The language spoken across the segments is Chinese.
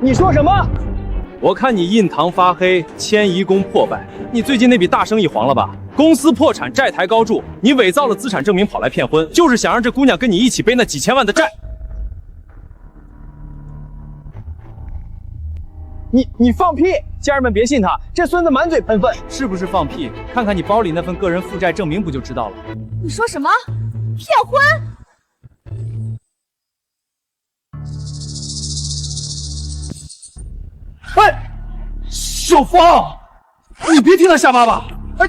你说什么？我看你印堂发黑，迁移宫破败，你最近那笔大生意黄了吧？公司破产，债台高筑，你伪造了资产证明跑来骗婚，就是想让这姑娘跟你一起背那几千万的债。你放屁！家人们别信他，这孙子满嘴喷粪。是不是放屁？看看你包里那份个人负债证明不就知道了？你说什么？骗婚？哎，小芳，你别替他下马吧！哎，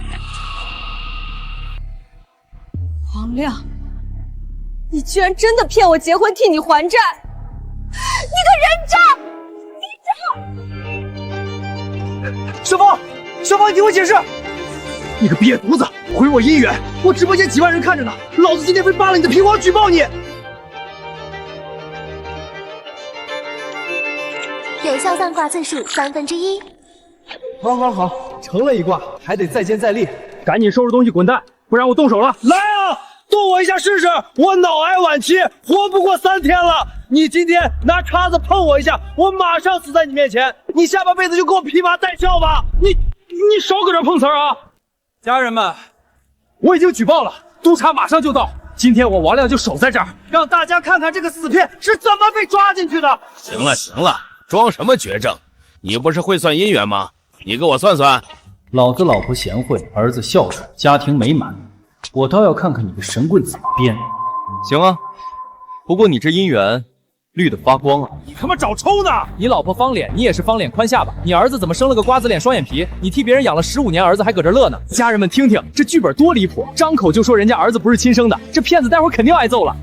王亮，你居然真的骗我结婚替你还债！你个人渣！小芳，你听我解释！你个瘪犊子，毁我姻缘！我直播间几万人看着呢，老子今天非扒了你的皮，我要举报你！有效算卦次数1/3。好，成了一卦，还得再接再厉，赶紧收拾东西滚蛋，不然我动手了！来啊，动我一下试试！我脑癌晚期，活不过3天了。你今天拿叉子碰我一下，我马上死在你面前，你下半辈子就给我披麻戴孝吧！你少搁这碰瓷儿啊！家人们，我已经举报了，督察马上就到。今天我王亮就守在这儿，让大家看看这个死骗是怎么被抓进去的。行了，装什么绝症？你不是会算姻缘吗？你给我算算。老子老婆贤惠，儿子孝顺，家庭美满，我倒要看看你个神棍怎么编。行啊，不过你这姻缘绿得发光啊！你他妈找抽呢！你老婆方脸，你也是方脸宽下巴。你儿子怎么生了个瓜子脸双眼皮？你替别人养了15年，儿子还搁这乐呢。家人们听听，这剧本多离谱！张口就说人家儿子不是亲生的，这骗子待会儿肯定挨揍了。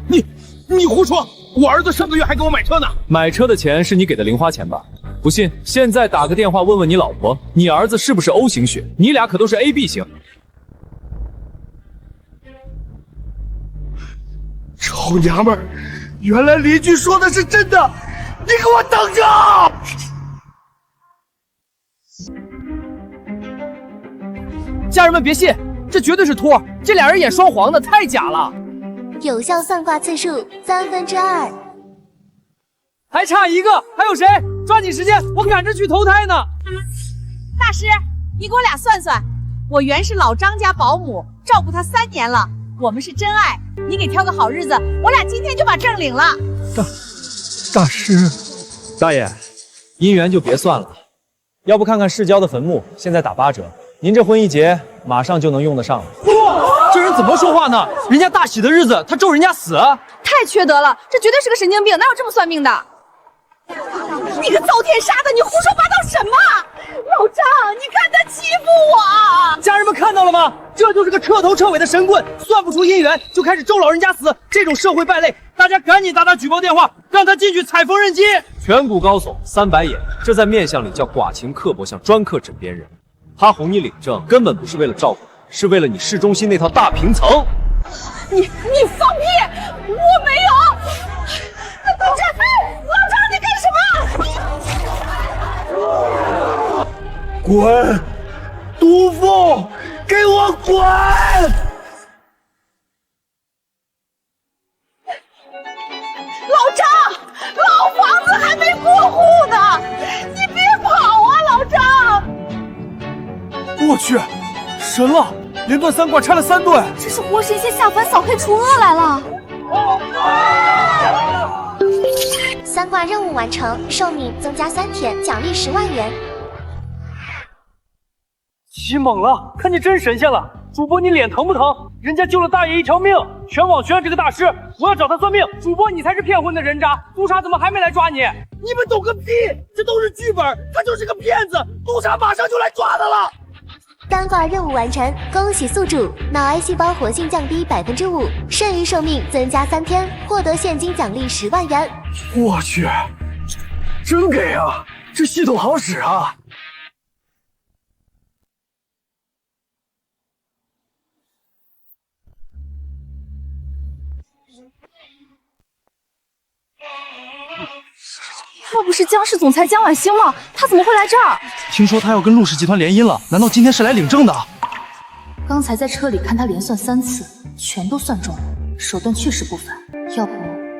你胡说！我儿子上个月还给我买车呢。买车的钱是你给的零花钱吧？不信，现在打个电话问问你老婆，你儿子是不是 O 型血？你俩可都是 AB 型。臭娘们儿！原来邻居说的是真的，你给我等着！家人们别信，这绝对是托，这俩人演双簧的，太假了。有效算卦次数2/3。还差一个，还有谁？抓紧时间，我赶着去投胎呢。大师，你给我俩算算，我原是老张家保姆，照顾他3年了，我们是真爱。你给挑个好日子，我俩今天就把证领了。大师，大爷，姻缘就别算了，要不看看世交的坟墓，现在打8折，您这婚一结，马上就能用得上了。这人怎么说话呢？人家大喜的日子，他咒人家死，太缺德了，这绝对是个神经病，哪有这么算命的？你个遭天杀的，你胡说八道什么？老张，你看他欺负我！家人们看到了吗？这就是个彻头彻尾的神棍，算不出姻缘就开始咒老人家死，这种社会败类，大家赶紧打举报电话，让他进去踩缝纫机。颧骨高耸，3白眼，这在面相里叫寡情刻薄，像专克枕边人。他哄你领证，根本不是为了照顾你，是为了你市中心那套大平层。你放屁！我没有！老张，你干什么？滚！毒妇，给我滚！老张，老房子还没过户呢，你别跑啊，老张！我去，神了！连断3卦拆了3对，这是活神仙下凡扫黑除恶来了。3卦任务完成，寿命增加3天，奖励10万元。起猛了，看你真神仙了！主播你脸疼不疼？人家救了大爷一条命，全网宣扬这个大师，我要找他算命。主播你才是骗婚的人渣，督察怎么还没来抓你？你们懂个屁！这都是剧本，他就是个骗子，督察马上就来抓他了。单卦任务完成，恭喜宿主脑癌细胞活性降低5%，剩余寿命增加3天，获得现金奖励10万元。我去，真给啊！这系统好使啊！要不是江氏总裁江婉星吗？他怎么会来这儿？听说他要跟陆氏集团联姻了，难道今天是来领证的？刚才在车里看他连算3次，全都算中了，手段确实不凡。要不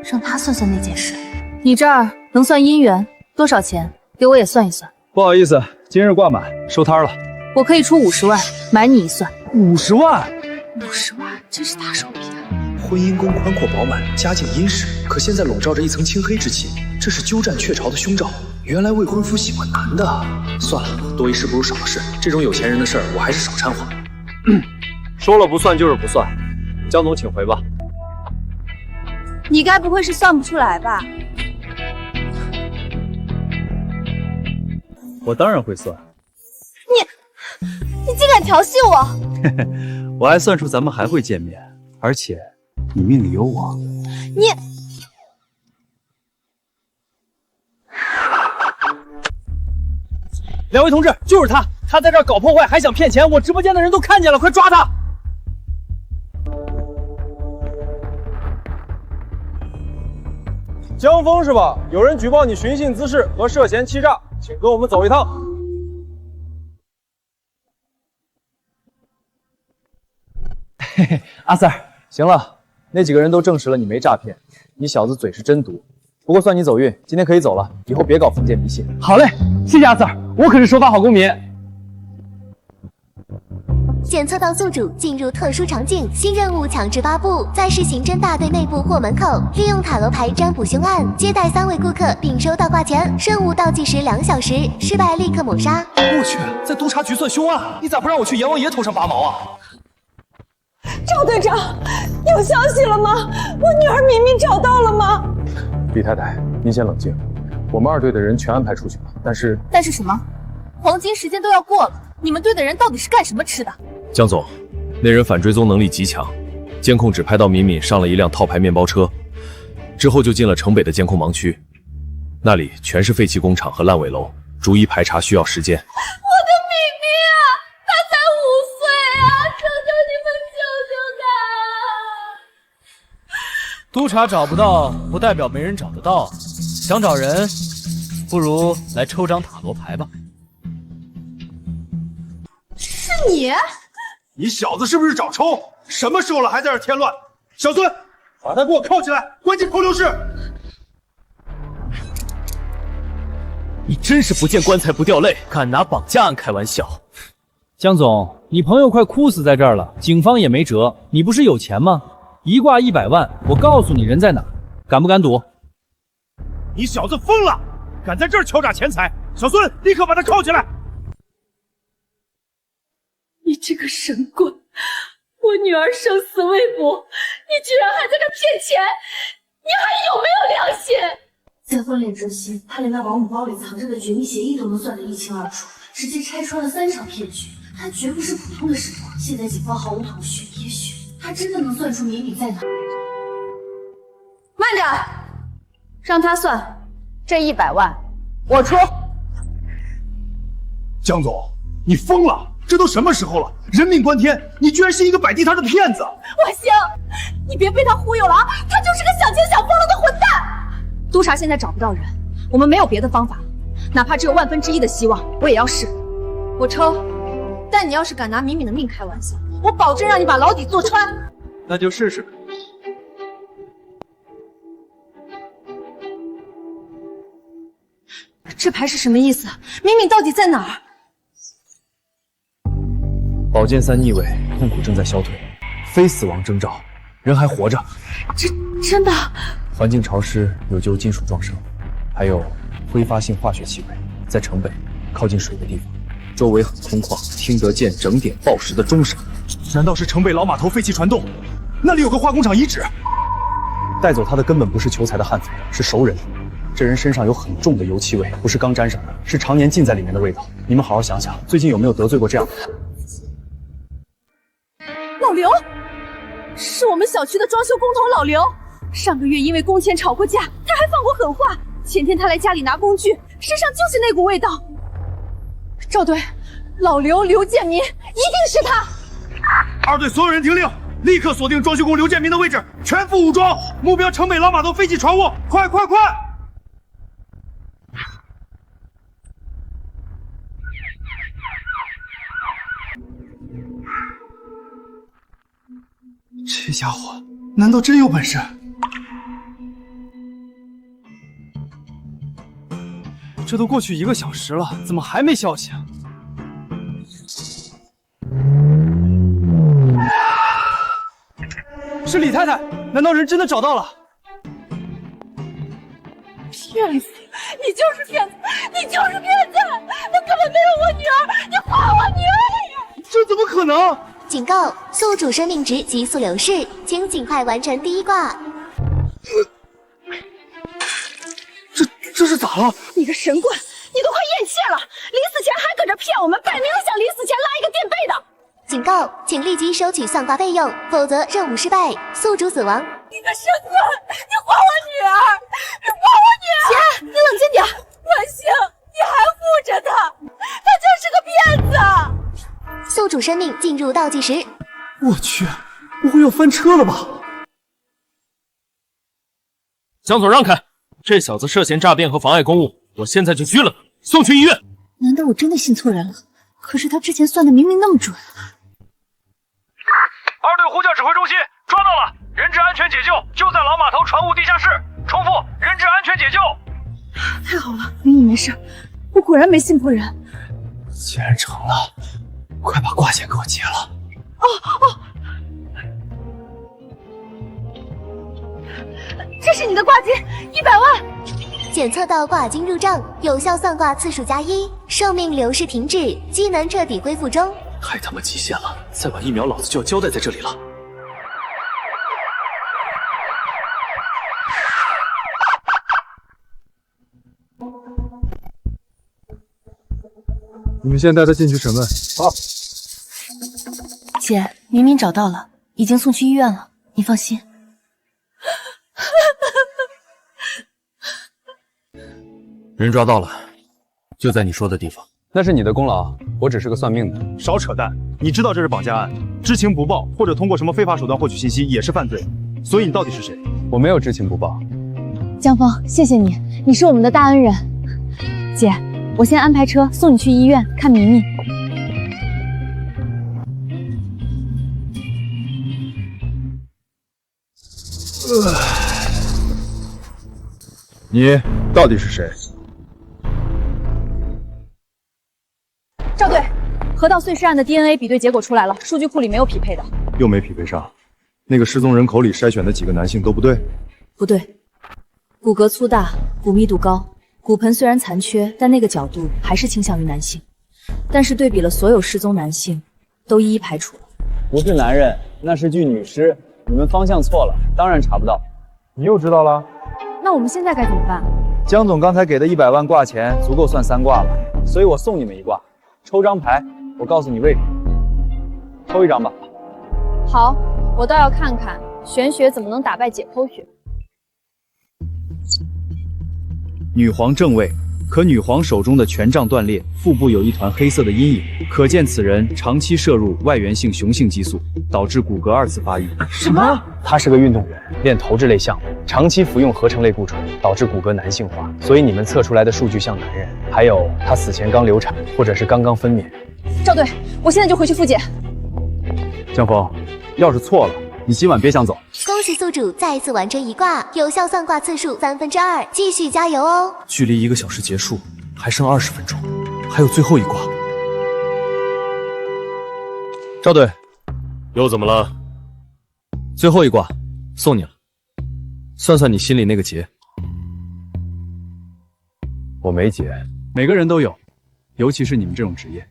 让他算算那件事？你这儿能算姻缘，多少钱？给我也算一算。不好意思，今日挂满，收摊了。我可以出50万买你一算。50万？50万，真是大手笔啊！婚姻宫宽阔饱满，家境殷实，可现在笼罩着一层青黑之气，这是鸠占鹊巢的凶兆。原来未婚夫喜欢男的。算了，多一事不如少一事，这种有钱人的事儿我还是少掺和。说了不算就是不算，江总请回吧。你该不会是算不出来吧？我当然会算。你竟敢调戏我！我还算出咱们还会见面，而且你命里有我。你两位同志，就是他，他在这儿搞破坏，还想骗钱，我直播间的人都看见了，快抓他！江峰是吧？有人举报你寻衅滋事和涉嫌欺诈，请跟我们走一趟。嘿嘿，阿 Sir， 行了，那几个人都证实了你没诈骗，你小子嘴是真毒。不过算你走运，今天可以走了，以后别搞封建迷信。好嘞，谢谢阿 Sir， 我可是守法好公民。检测到宿主进入特殊场景，新任务强制发布，在市刑侦大队内部或门口，利用塔罗牌占卜凶案，接待3位顾客并收到挂钱，任务倒计时2小时，失败立刻抹杀。我去，在督察局算凶案，你咋不让我去阎王爷头上拔毛啊？赵队长，有消息了吗？我女儿明明找到了吗？李太太，您先冷静，我们2队的人全安排出去了，但是什么？黄金时间都要过了，你们队的人到底是干什么吃的？江总，那人反追踪能力极强，监控只拍到敏敏上了一辆套牌面包车，之后就进了城北的监控盲区，那里全是废弃工厂和烂尾楼，逐一排查需要时间。我的敏敏啊，她才5岁啊！求求你们救救她！督察找不到，不代表没人找得到。想找人，不如来抽张塔罗牌吧。是你？你小子是不是找抽？什么时候了还在这添乱？小孙，把他给我铐起来，关进扣留室。你真是不见棺材不掉泪，敢拿绑架案开玩笑。江总，你朋友快哭死在这儿了，警方也没辙。你不是有钱吗？一挂100万，我告诉你人在哪，敢不敢赌？你小子疯了，敢在这儿敲诈钱财！小孙，立刻把他铐起来！你这个神棍！我女儿生死未卜，你居然还在这骗钱！你还有没有良心？在婚恋之夕，他连那保姆包里藏着的绝密协议都能算得一清二楚，直接拆穿了3场骗局。他绝不是普通的神棍，现在警方毫无头绪，也许他真的能算出敏敏在哪。慢点，让他算，这100万我出。江总，你疯了！这都什么时候了？人命关天，你居然是一个摆地摊的骗子！我行，你别被他忽悠了啊！他就是个想钱想疯了的混蛋。督察现在找不到人，我们没有别的方法，哪怕只有1/1000的希望，我也要试。我抽，但你要是敢拿敏敏的命开玩笑，我保证让你把牢底坐穿。那就试试。这牌是什么意思？敏敏到底在哪儿？宝剑3逆位，痛苦正在消退，非死亡征兆，人还活着。真的？环境潮湿，有旧金属撞伤，还有挥发性化学气味，在城北靠近水的地方，周围很空旷，听得见整点报时的钟声。难道是城北老码头废弃船洞？那里有个化工厂遗址。带走他的根本不是求财的悍匪，是熟人。这人身上有很重的油漆味，不是刚沾上的，是常年浸在里面的味道。你们好好想想，最近有没有得罪过这样的人？老刘，是我们小区的装修工头老刘。上个月因为工钱吵过架，他还放过狠话。前天他来家里拿工具，身上就是那股味道。赵队，老刘刘建民，一定是他。2队所有人听令，立刻锁定装修工刘建民的位置，全副武装，目标城北老码头废弃船坞，快快快！这家伙难道真有本事？这都过去1个小时了，怎么还没消息啊？是李太太，难道人真的找到了？骗子！你就是骗子！你就是骗子！他根本没有我女儿！你还我女儿！这怎么可能？警告：宿主生命值急速流逝，请尽快完成第一卦。这是咋了？你个神棍，你都快咽气了！临死前还搁这骗我们，摆明了想临死前拉一个垫背的。警告，请立即收取算卦费用，否则任务失败，宿主死亡。你个神棍，你还我女儿！你还我女儿！姐，你冷静点。万幸，你还护着她，她就是个骗子。宿主生命进入倒计时。我去，不会要翻车了吧？江总让开！这小子涉嫌诈骗和妨碍公务，我现在就拘了他，送去医院。难道我真的信错人了？可是他之前算的明明那么准。2队呼叫指挥中心，抓到了，人质安全解救，就在老码头船坞地下室。重复，人质安全解救。太好了，明明没事，我果然没信错人。既然成了，快把挂件给我结了。这是你的挂金，100万。检测到卦金入账，有效算卦次数+1，生命流逝停滞，机能彻底恢复中。太他妈极限了！再晚1秒，老子就要交代在这里了。你们先带他进去审问。好。姐，明明找到了，已经送去医院了，你放心。人抓到了，就在你说的地方。那是你的功劳，我只是个算命的。少扯淡！你知道这是绑架案，知情不报或者通过什么非法手段获取信息也是犯罪。所以你到底是谁？我没有知情不报。江峰，谢谢你，你是我们的大恩人。姐，我先安排车送你去医院看明明。你到底是谁？赵队，河道碎尸案的 DNA 比对结果出来了，数据库里没有匹配的。又没匹配上。那个失踪人口里筛选的几个男性都不对。不对，骨骼粗大，骨密度高，骨盆虽然残缺，但那个角度还是倾向于男性。但是对比了所有失踪男性，都一一排除了。不是男人，那是具女尸。你们方向错了，当然查不到。你又知道了？那我们现在该怎么办？江总刚才给的100万卦钱足够算3卦了，所以我送你们一卦。抽张牌，我告诉你为什么。抽一张吧。好，我倒要看看玄学怎么能打败解剖学。女皇正位，可女皇手中的权杖断裂，腹部有一团黑色的阴影，可见此人长期摄入外源性雄性激素，导致骨骼2次发育。什么？他是个运动员，练投掷类项目，长期服用合成类固醇，导致骨骼男性化，所以你们测出来的数据像男人。还有，他死前刚流产，或者是刚刚分娩。赵队，我现在就回去复检。江峰，要是错了，你今晚别想走。恭喜宿主再次完成一卦，有效算卦次数2/3，继续加油哦！距离1个小时结束还剩20分钟，还有最后一卦。赵队，又怎么了？最后一卦，送你了，算算你心里那个结。我没结，每个人都有，尤其是你们这种职业。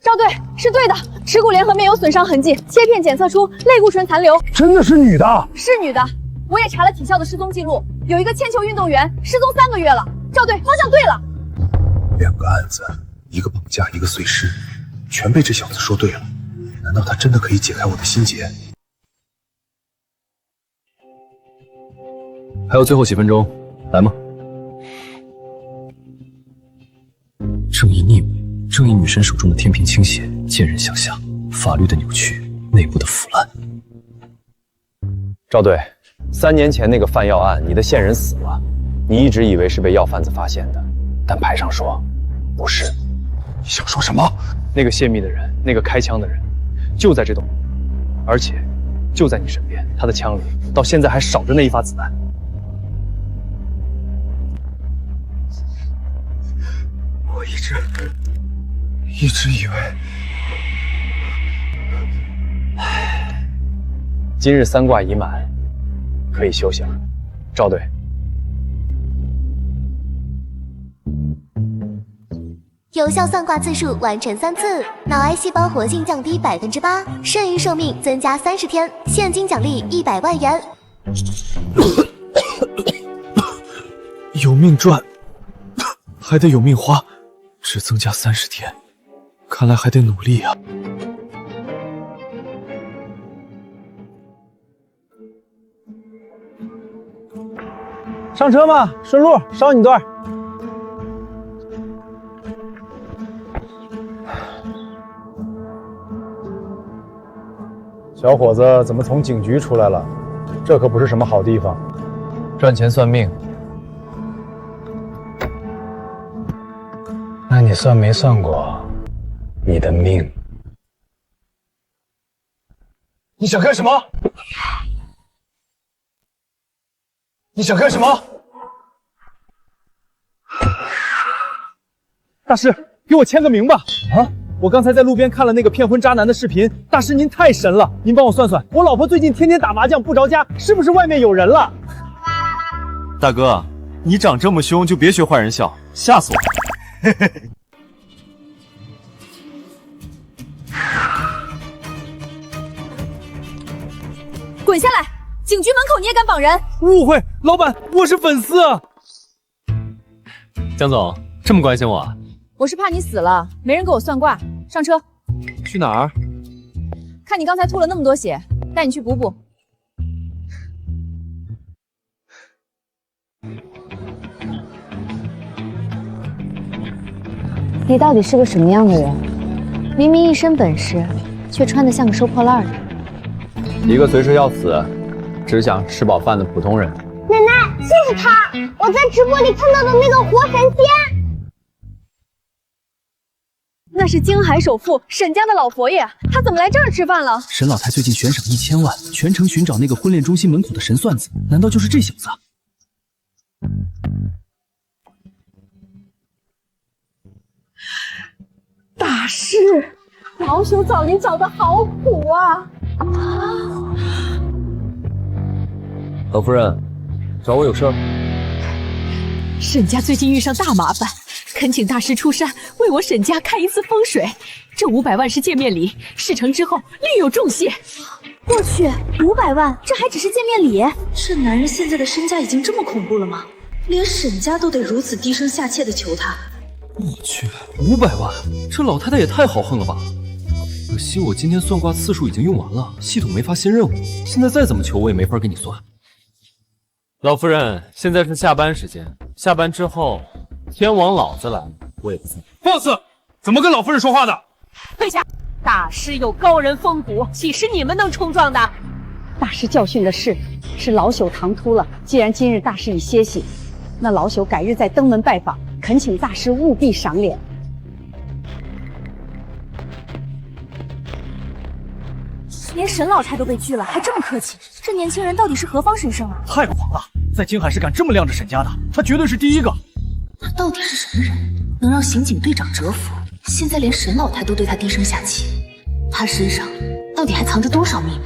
赵队是对的，耻骨联合面有损伤痕迹，切片检测出类固醇残留。真的是女的？是女的，我也查了体校的失踪记录，有一个铅球运动员失踪3个月了。赵队，方向对了。2个案子，一个绑架，一个碎尸，全被这小子说对了。难道他真的可以解开我的心结？还有最后几分钟，来吗？正义逆位，正义女神手中的天平倾斜，见人想象，法律的扭曲，内部的腐烂。赵队，3年前那个贩药案，你的线人死了，你一直以为是被药贩子发现的，但牌上说不是。你想说什么？那个泄密的人，那个开枪的人，就在这栋，而且就在你身边，他的枪里到现在还少着那一发子弹。我一直以为，今日3卦已满，可以休息了。赵队，有效算卦次数完成3次，脑癌细胞活性降低8%，剩余寿命增加30天，现金奖励100万元。有命赚，还得有命花，只增加30天，看来还得努力啊。上车吧，顺路捎你段。小伙子怎么从警局出来了？这可不是什么好地方。赚钱算命，那你算没算过你的命？你想干什么？你想干什么？大师，给我签个名吧！啊，我刚才在路边看了那个骗婚渣男的视频，大师您太神了，您帮我算算，我老婆最近天天打麻将不着家，是不是外面有人了？大哥，你长这么凶，就别学坏人笑，吓死我！滚下来！警局门口你也敢绑人？误会，老板，我是粉丝啊。江总这么关心我啊？我是怕你死了，没人给我算卦。上车。去哪儿？看你刚才吐了那么多血，带你去补补。你到底是个什么样的人？明明一身本事，却穿得像个收破烂的。一个随时要死，只想吃饱饭的普通人。奶奶，就是他！我在直播里看到的那个活神仙。那是京海首富沈家的老佛爷，他怎么来这儿吃饭了？沈老太最近悬赏1000万，全程寻找那个婚恋中心门口的神算子，难道就是这小子？大师，老朽找您找的好苦啊！老夫人，找我有事儿？沈家最近遇上大麻烦，恳请大师出山为我沈家看一次风水。这500万是见面礼，事成之后另有重谢。我去，500万，这还只是见面礼？这男人现在的身价已经这么恐怖了吗？连沈家都得如此低声下气的求他。我去，500万，这老太太也太豪横了吧！可惜我今天算卦次数已经用完了，系统没发新任务，现在再怎么求我也没法给你算。老夫人，现在是下班时间，下班之后，天王老子来，我也不算。boss， 怎么跟老夫人说话的？跪下！大师有高人风骨，岂是你们能冲撞的？大师教训的是老朽唐突了。既然今日大师已歇息，那老朽改日再登门拜访，恳请大师务必赏脸。连沈老太都被拒了，还这么客气，这年轻人到底是何方神圣啊？太狂了，在京海市敢这么晾着沈家的，他绝对是第一个。他到底是什么人，能让刑警队长折服？现在连沈老太都对他低声下气，他身上到底还藏着多少秘密？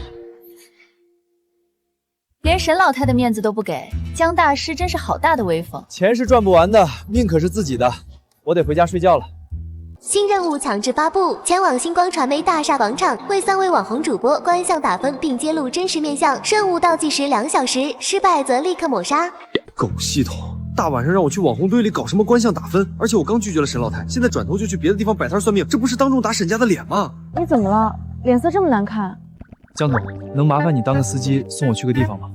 连沈老太的面子都不给，江大师真是好大的威风。钱是赚不完的，命可是自己的，我得回家睡觉了。新任务强制发布，前往星光传媒大厦广场，为3位网红主播观象打分并揭露真实面相，任务倒计时2小时，失败则立刻抹杀。狗系统，大晚上让我去网红堆里搞什么观象打分，而且我刚拒绝了沈老太，现在转头就去别的地方摆摊算命，这不是当众打沈家的脸吗？你怎么了？脸色这么难看？江总，能麻烦你当个司机送我去个地方吗？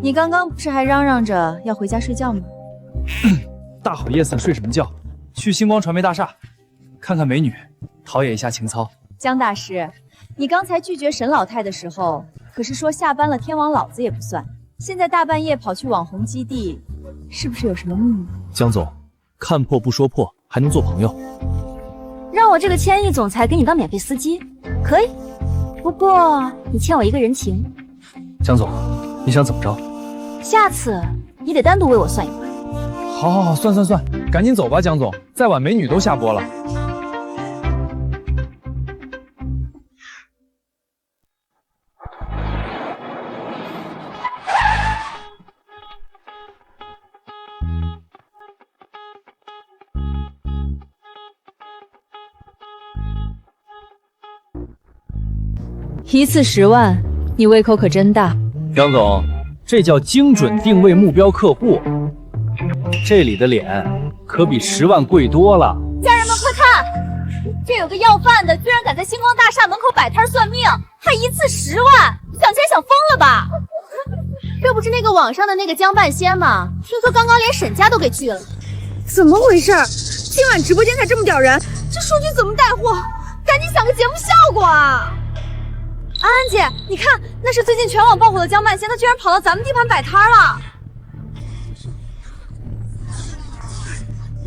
你刚刚不是还嚷嚷着要回家睡觉吗？大好夜色睡什么觉？去星光传媒大厦看看美女，陶冶一下情操。江大师，你刚才拒绝沈老太的时候，可是说下班了天王老子也不算，现在大半夜跑去网红基地，是不是有什么秘密？江总，看破不说破，还能做朋友？让我这个千亿总裁给你当免费司机，可以，不过你欠我一个人情。江总，你想怎么着？下次你得单独为我算一卦。好，算，赶紧走吧，江总，再晚美女都下播了。一次10万，你胃口可真大。江总，这叫精准定位目标客户。这里的脸可比10万贵多了。家人们快看，这有个要饭的，居然敢在星光大厦门口摆摊算命，还一次10万，想钱想疯了吧？这不是那个网上的那个江半仙吗？听说刚刚连沈家都给拒了。怎么回事？今晚直播间才这么点人，这数据怎么带货？赶紧想个节目效果啊！安安姐，你看，那是最近全网爆火的江半仙，他居然跑到咱们地盘摆摊了。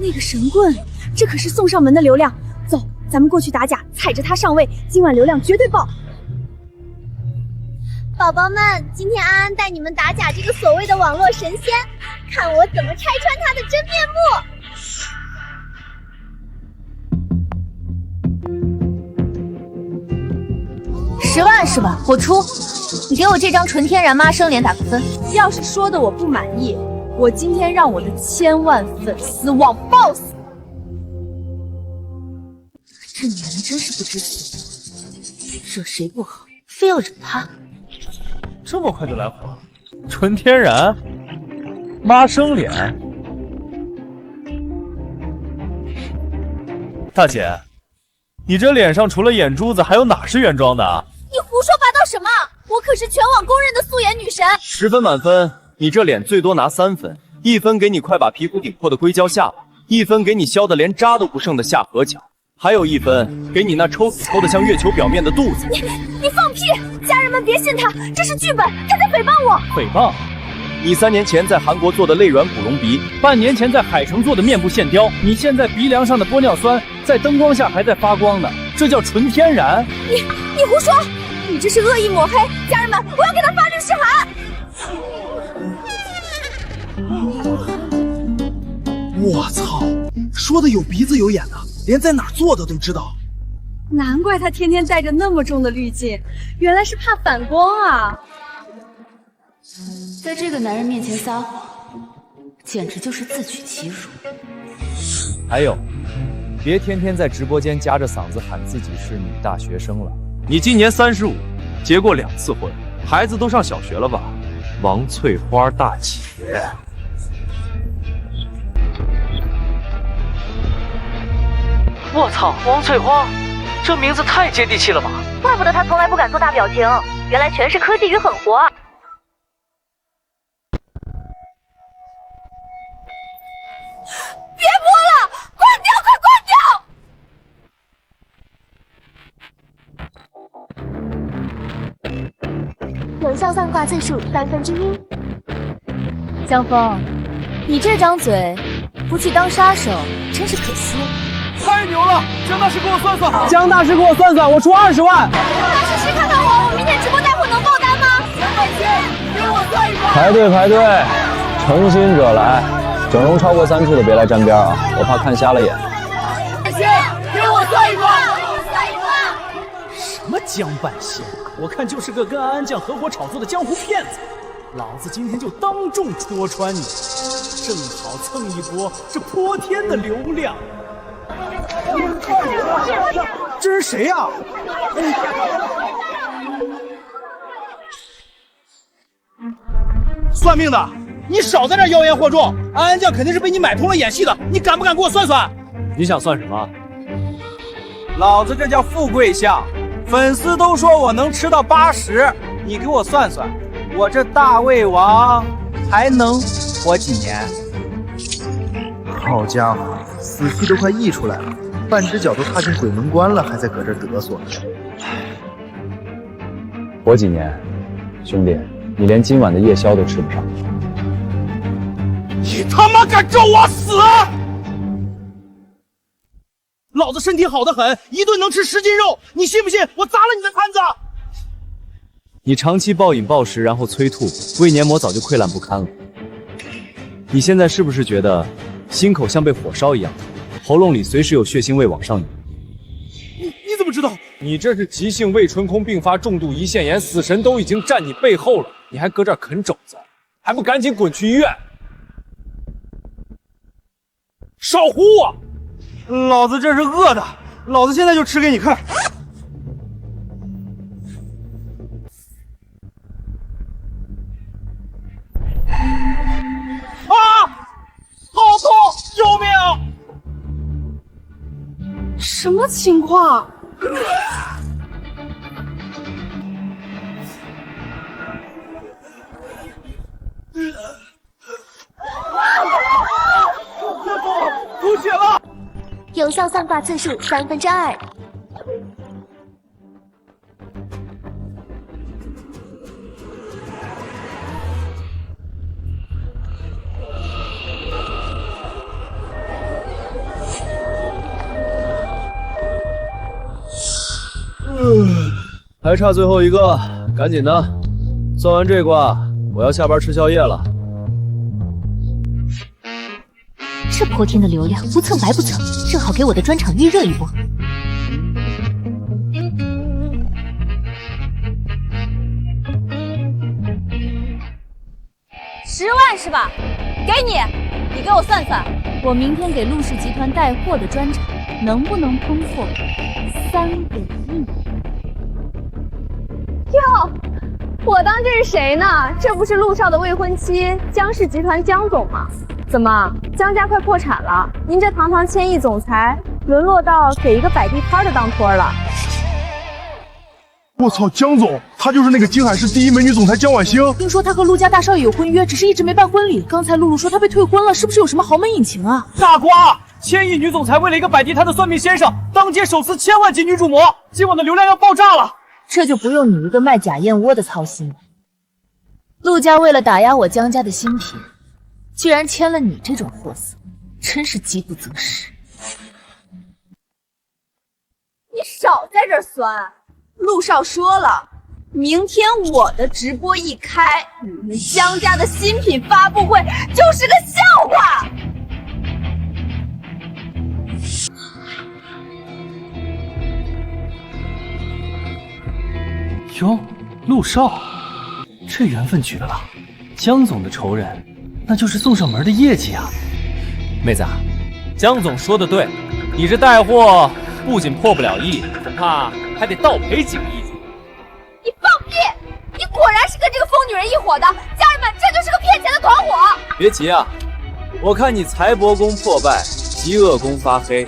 那个神棍，这可是送上门的流量。走，咱们过去打假，踩着他上位，今晚流量绝对爆。宝宝们，今天安安带你们打假这个所谓的网络神仙，看我怎么拆穿他的真面目。10万是吧？我出，你给我这张纯天然妈生脸打个分。要是说的我不满意，我今天让我的1000万粉丝网暴死！这女人真是不知死，惹谁不好，非要惹她。这么快就来火？纯天然，妈生脸。大姐，你这脸上除了眼珠子，还有哪是原装的？你胡说八道什么？我可是全网公认的素颜女神。10分满分，你这脸最多拿3分，1分给你快把皮肤顶破的硅胶下巴，1分给你削的连渣都不剩的下颌角，还有1分给你那抽死抽的像月球表面的肚子。你放屁！家人们别信他，这是剧本，他在诽谤我。诽谤？你3年前在韩国做的泪软古龙鼻，半年前在海城做的面部线雕，你现在鼻梁上的玻尿酸在灯光下还在发光呢，这叫纯天然。你胡说！你这是恶意抹黑！家人们，我要给他发律师函！我操，说的有鼻子有眼的，连在哪儿做的都知道。难怪他天天带着那么重的滤镜，原来是怕反光啊！在这个男人面前撒谎，简直就是自取其辱。还有，别天天在直播间夹着嗓子喊自己是女大学生了。你今年35，结过2次婚，孩子都上小学了吧？王翠花大姐。我操，王翠花，这名字太接地气了吧！怪不得他从来不敢做大表情，原来全是科技与狠活。别播了，关掉，快关掉！有效算卦次数1/3。江峰，你这张嘴不去当杀手，真是可惜。太牛了！江大师给我算算，江大师给我算算，我出20万。大师谁看看我明天直播带货能爆单吗？给我算一卦。排队，诚心者来。整容超过3处的别来沾边啊，我怕看瞎了眼。给我算一卦！什么江半仙？我看就是个跟安安酱合伙炒作的江湖骗子。老子今天就当众戳穿你，正好蹭一波这泼天的流量。这人谁呀？算命的，你少在这妖言惑众！安安酱肯定是被你买通了演戏的，你敢不敢给我算算？你想算什么？老子这叫富贵相，粉丝都说我能吃到80，你给我算算，我这大胃王还能活几年？好家伙，死气都快溢出来了，半只脚都踏进鬼门关了，还在搁这嘚瑟。活几年，兄弟，你连今晚的夜宵都吃不上。你他妈敢咒我死！老子身体好得很，一顿能吃10斤肉，你信不信我砸了你的摊子？你长期暴饮暴食，然后催吐，胃黏膜早就溃烂不堪了。你现在是不是觉得心口像被火烧一样，喉咙里随时有血腥味往上涌？你怎么知道？你这是急性胃唇孔并发重度胰腺炎，死神都已经站你背后了，你还搁这儿啃肘子，还不赶紧滚去医院！少唬我！老子这是饿的，老子现在就吃给你看。啊！好痛！救命！什么情况？吐血了！有效算卦次数2/3。还差最后一个，赶紧的！算完这卦，我要下班吃宵夜了。这泼天的流量，不蹭白不蹭，正好给我的专场预热一波。10万是吧？给你，你给我算算，我明天给陆氏集团带货的专场能不能冲破3个亿？哟，我当这是谁呢？这不是陆少的未婚妻江氏集团江总吗？怎么，江家快破产了？您这堂堂千亿总裁，沦落到给一个摆地摊的当托了？我操，江总，她就是那个金海市第1美女总裁江婉星。听说她和陆家大少爷有婚约，只是一直没办婚礼。刚才露露说她被退婚了，是不是有什么豪门隐情啊？大瓜！1000亿女总裁为了一个摆地摊的算命先生，当街手撕1000万级女主模，今晚的流量要爆炸了。这就不用你一个卖假燕窝的操心了。陆家为了打压我江家的新品，居然签了你这种货色，真是饥不择食。你少在这儿酸！陆少说了，明天我的直播一开，你们江家的新品发布会就是个笑话。哟，陆少，这缘分绝了！江总的仇人，那就是送上门的业绩啊！妹子，江总说的对，你这带货不仅破不了亿，恐怕还得倒赔几个亿。你放屁！你果然是跟这个疯女人一伙的！家人们，这就是个骗钱的团伙！别急啊，我看你财帛宫破败，极恶宫发黑，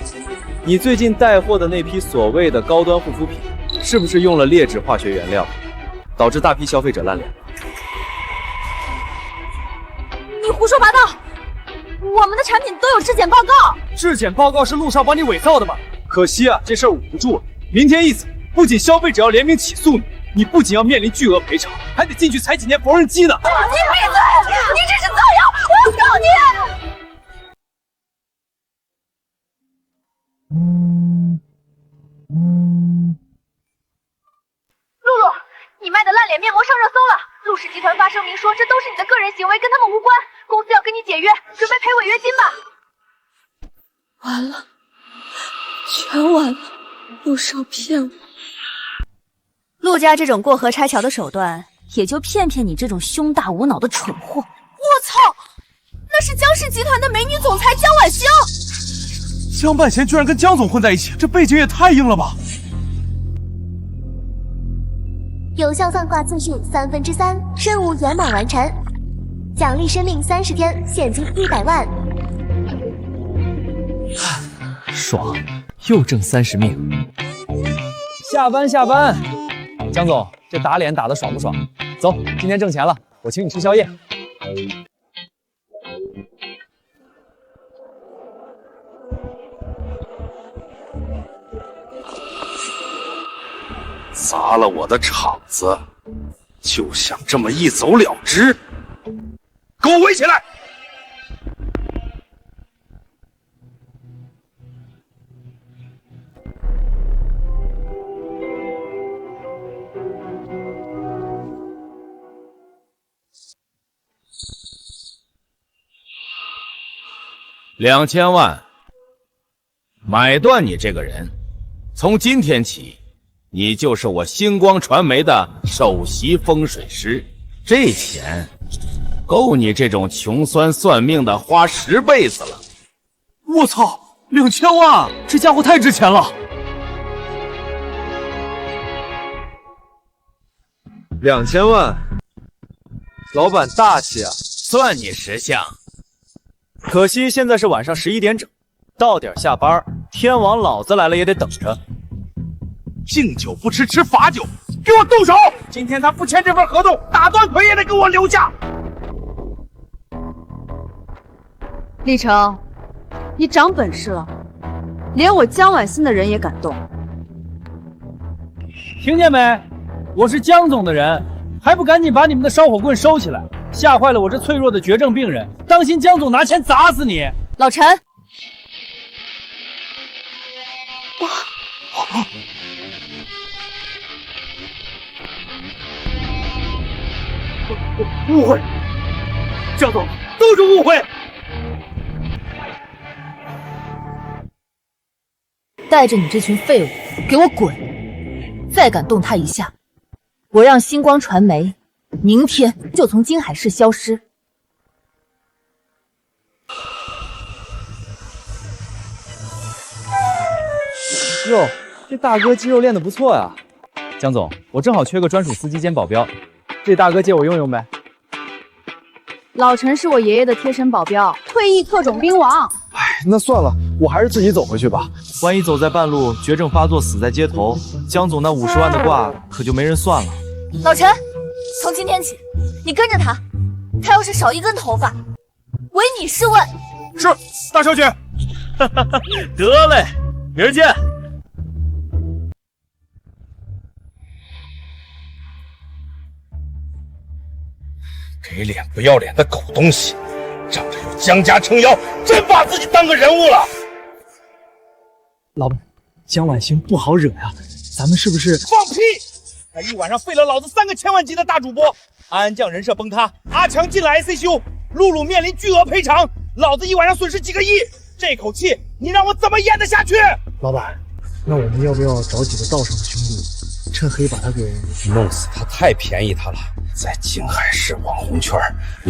你最近带货的那批所谓的高端护肤品，是不是用了劣质化学原料，导致大批消费者烂脸？你胡说八道！我们的产品都有质检报告。质检报告是陆少帮你伪造的吧？可惜啊，这事儿捂不住了。明天一早，不仅消费者要联名起诉你，你不仅要面临巨额赔偿，还得进去踩几年缝纫机呢。你闭嘴！你这是造谣！我要告你！露露，你卖的烂脸面膜上热搜了。陆氏集团发声明说，这都是你的个人行为，跟他们无关。公司要跟你解约，准备赔违约金吧。完了，全完了，陆少骗我。陆家这种过河拆桥的手段，也就骗骗你这种胸大无脑的蠢货。我操，那是江氏集团的美女总裁江婉星。江半贤居然跟江总混在一起，这背景也太硬了吧！有效算卦次数3/3，任务圆满完成，奖励生命30天，现金100万。爽，又挣30命。下班下班，江总，这打脸打得爽不爽？走，今天挣钱了，我请你吃宵夜。砸了我的场子，就想这么一走了之？给我围起来！ 2000万，买断你这个人。从今天起，你就是我星光传媒的首席风水师。这钱够你这种穷酸算命的花10辈子了。我操，2000万，这家伙太值钱了。2000万，老板大气啊！算你识相。可惜现在是晚上11点整，到点下班，天王老子来了也得等着。敬酒不吃吃罚酒，给我动手！今天他不签这份合同，打断腿也得给我留下。立成，你长本事了，连我江婉欣的人也敢动。听见没？我是江总的人，还不赶紧把你们的烧火棍收起来，吓坏了我这脆弱的绝症病人，当心江总拿钱砸死你！老陈，误会，江总都是误会。带着你这群废物给我滚！再敢动他一下，我让星光传媒明天就从金海市消失。哟，这大哥肌肉练得不错呀。江总，我正好缺个专属司机兼保镖，这大哥借我用用呗。老陈是我爷爷的贴身保镖，退役特种兵王。那算了，我还是自己走回去吧。万一走在半路绝症发作死在街头，江总那50万的卦可就没人算了。老陈，从今天起，你跟着他，他要是少一根头发，唯你是问。是，大小姐。得嘞，明儿见。给脸不要脸的狗东西，仗着有江家撑腰，真把自己当个人物了。老板，江婉欣不好惹呀，咱们是不是？放屁！他一晚上废了老子3个千万级的大主播，安安酱人设崩塌，阿强进了 ICU， 露露面临巨额赔偿，老子一晚上损失几个亿，这口气你让我怎么咽得下去？老板，那我们要不要找几个道上的兄弟，趁黑把他给弄死他？太便宜他了，在金海市网红圈，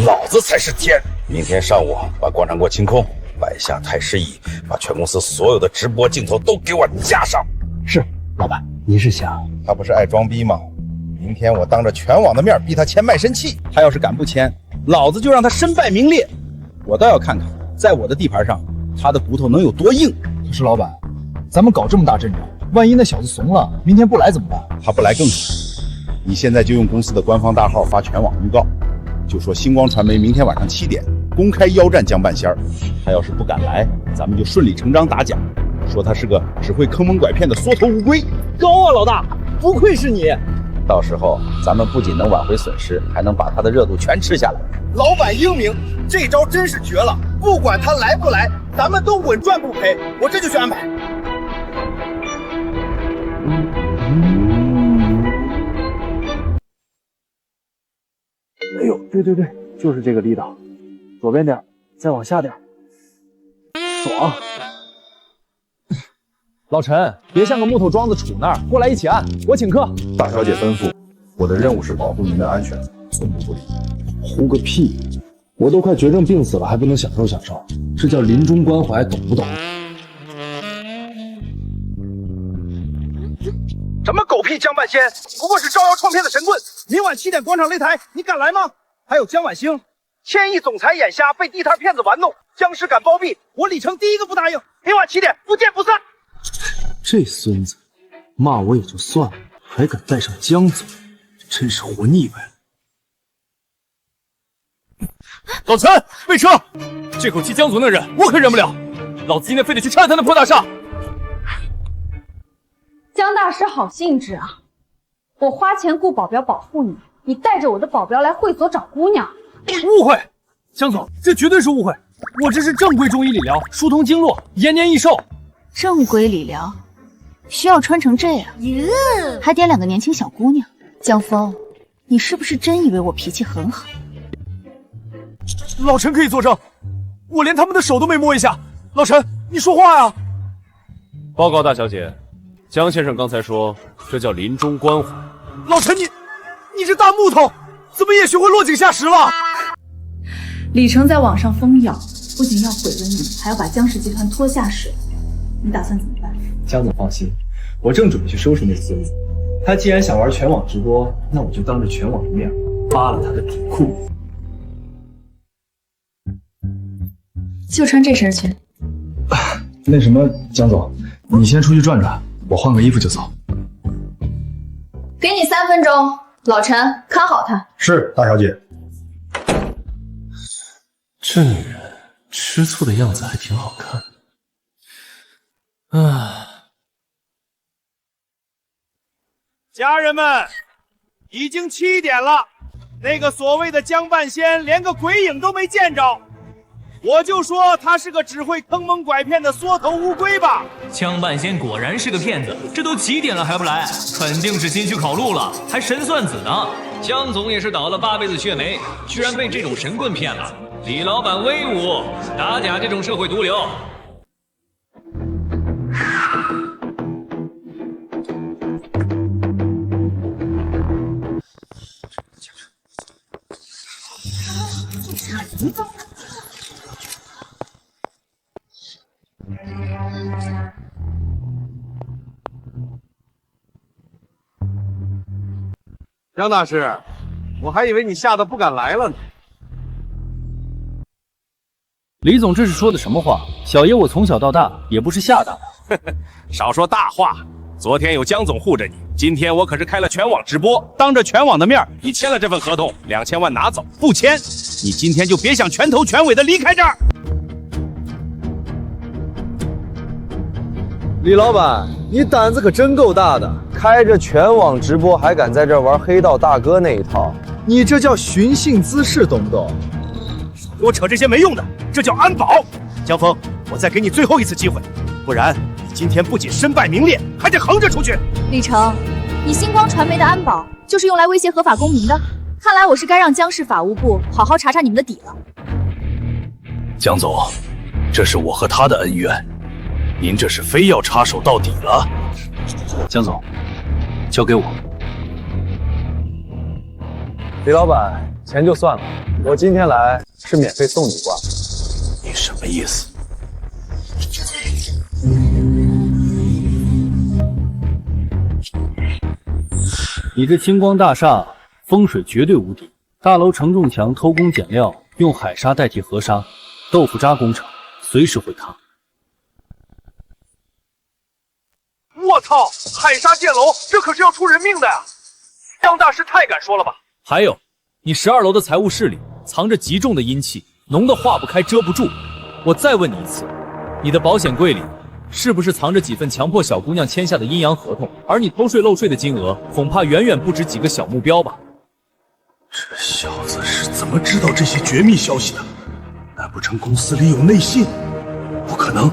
老子才是天。明天上午把广场给我清空，摆下太师椅，把全公司所有的直播镜头都给我架上。是，老板，您是想？他不是爱装逼吗？明天我当着全网的面逼他签卖身契，他要是敢不签，老子就让他身败名裂。我倒要看看，在我的地盘上，他的骨头能有多硬。可是老板，咱们搞这么大阵仗，万一那小子怂了，明天不来怎么办？他不来更惨。你现在就用公司的官方大号发全网预告，就说星光传媒明天晚上7点公开邀战江半仙儿。他要是不敢来，咱们就顺理成章打假，说他是个只会坑蒙拐骗的缩头乌龟。高啊，老大，不愧是你。到时候咱们不仅能挽回损失，还能把他的热度全吃下来。老板英明，这招真是绝了！不管他来不来，咱们都稳赚不赔。我这就去安排。哎呦，对，就是这个力道，左边点，再往下点，爽！老陈，别像个木头桩子杵那儿，过来一起按，我请客。大小姐吩咐，我的任务是保护您的安全，寸步不离。胡个屁！我都快绝症病死了，还不能享受享受？这叫临终关怀，懂不懂？什么狗屁江半仙，不过是招摇撞骗的神棍。明晚7点广场擂台，你敢来吗？还有江婉星，1000亿总裁眼瞎，被地摊骗子玩弄，僵尸敢包庇，我李成第一个不答应。明晚7点，不见不散。这孙子骂我也就算了，还敢带上江总，真是活腻歪了。老陈，备车！这口气江总那忍，我可忍不了。老子今天非得去拆他那破大厦。江大师好兴致啊！我花钱雇保镖保护你，你带着我的保镖来会所找姑娘。误会，江总，这绝对是误会。我这是正规中医理疗，疏通经络，延年益寿。正规理疗需要穿成这样，还点2个年轻小姑娘。江峰，你是不是真以为我脾气很好？老陈可以作证，我连他们的手都没摸一下。老陈，你说话呀！报告大小姐，江先生刚才说这叫临终关怀。老陈，你这大木头怎么也学会落井下石了？李成在网上疯药，不仅要毁了你，还要把江氏集团拖下水，你打算怎么办？江总放心，我正准备去收拾那孙子。他既然想玩全网直播，那我就当着全网的面扒了他的底裤。就穿这身去。那什么，江总，你先出去转转，我换个衣服就走。给你3分钟，老陈看好他。是，大小姐。这女人吃醋的样子还挺好看。啊！家人们，已经7点了，那个所谓的江半仙连个鬼影都没见着，我就说他是个只会坑蒙拐骗的缩头乌龟吧。江半仙果然是个骗子，这都几点了还不来，肯定是心虚考路了，还神算子呢。江总也是倒了8辈子血霉，居然被这种神棍骗了。李老板威武，打假这种社会毒瘤。江大师，我还以为你吓得不敢来了呢。李总这是说的什么话？小爷我从小到大也不是吓大的。少说大话，昨天有江总护着你，今天我可是开了全网直播，当着全网的面，你签了这份合同，2000万拿走，不签，你今天就别想全头全尾的离开这儿。李老板，你胆子可真够大的，开着全网直播还敢在这玩黑道大哥那一套，你这叫寻衅滋事，懂不懂？给我扯这些没用的，这叫安保。江峰，我再给你最后一次机会，不然你今天不仅身败名裂，还得横着出去。李成，你星光传媒的安保就是用来威胁合法公民的，看来我是该让江氏法务部好好查查你们的底了。江总，这是我和他的恩怨，您这是非要插手到底了。江总，交给我。李老板，钱就算了，我今天来是免费送你一卦。你什么意思？你这星光大厦风水绝对无敌，大楼承重墙偷工减料，用海沙代替河沙，豆腐渣工程随时会塌。我操！海沙建楼，这可是要出人命的呀！江大师太敢说了吧？还有，你12楼的财务室里藏着极重的阴气，浓得化不开遮不住。我再问你一次，你的保险柜里是不是藏着几份强迫小姑娘签下的阴阳合同？而你偷税漏税的金额，恐怕远远不止几个小目标吧？这小子是怎么知道这些绝密消息的？难不成公司里有内信？不可能，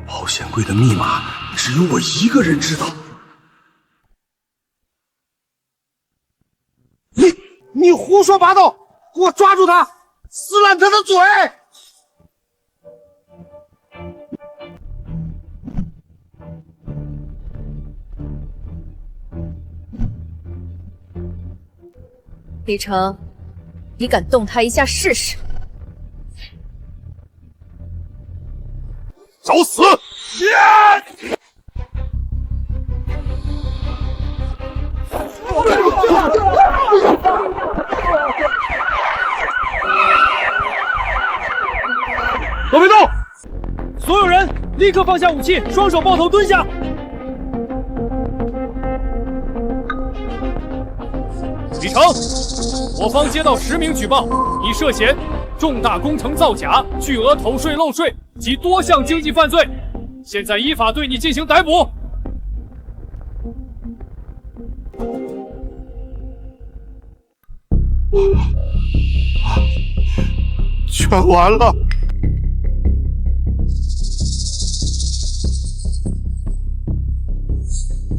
保险柜的密码只有我一个人知道。你胡说八道！给我抓住他，撕烂他的嘴！李成，你敢动他一下试试？找死！都别动！所有人立刻放下武器，双手抱头蹲下。李成，我方接到10名举报，你涉嫌重大工程造假、巨额偷税漏税及多项经济犯罪，现在依法对你进行逮捕。全完了！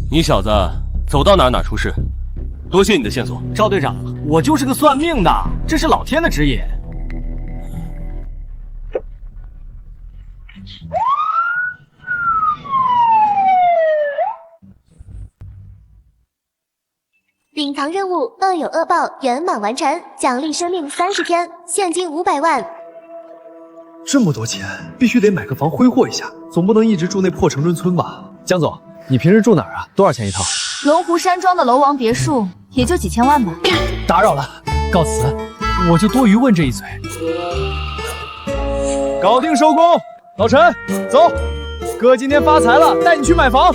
你小子走到哪出事，多谢你的线索。赵队长，我就是个算命的，这是老天的指引。隐藏任务恶有恶报圆满完成，奖励生命30天，现金500万。这么多钱，必须得买个房挥霍一下，总不能一直住那破城中村吧？江总，你平时住哪儿啊？多少钱一套？龙湖山庄的楼王别墅也就几千万吧。打扰了，告辞。我就多余问这一嘴。搞定收工，老陈，走，哥今天发财了，带你去买房。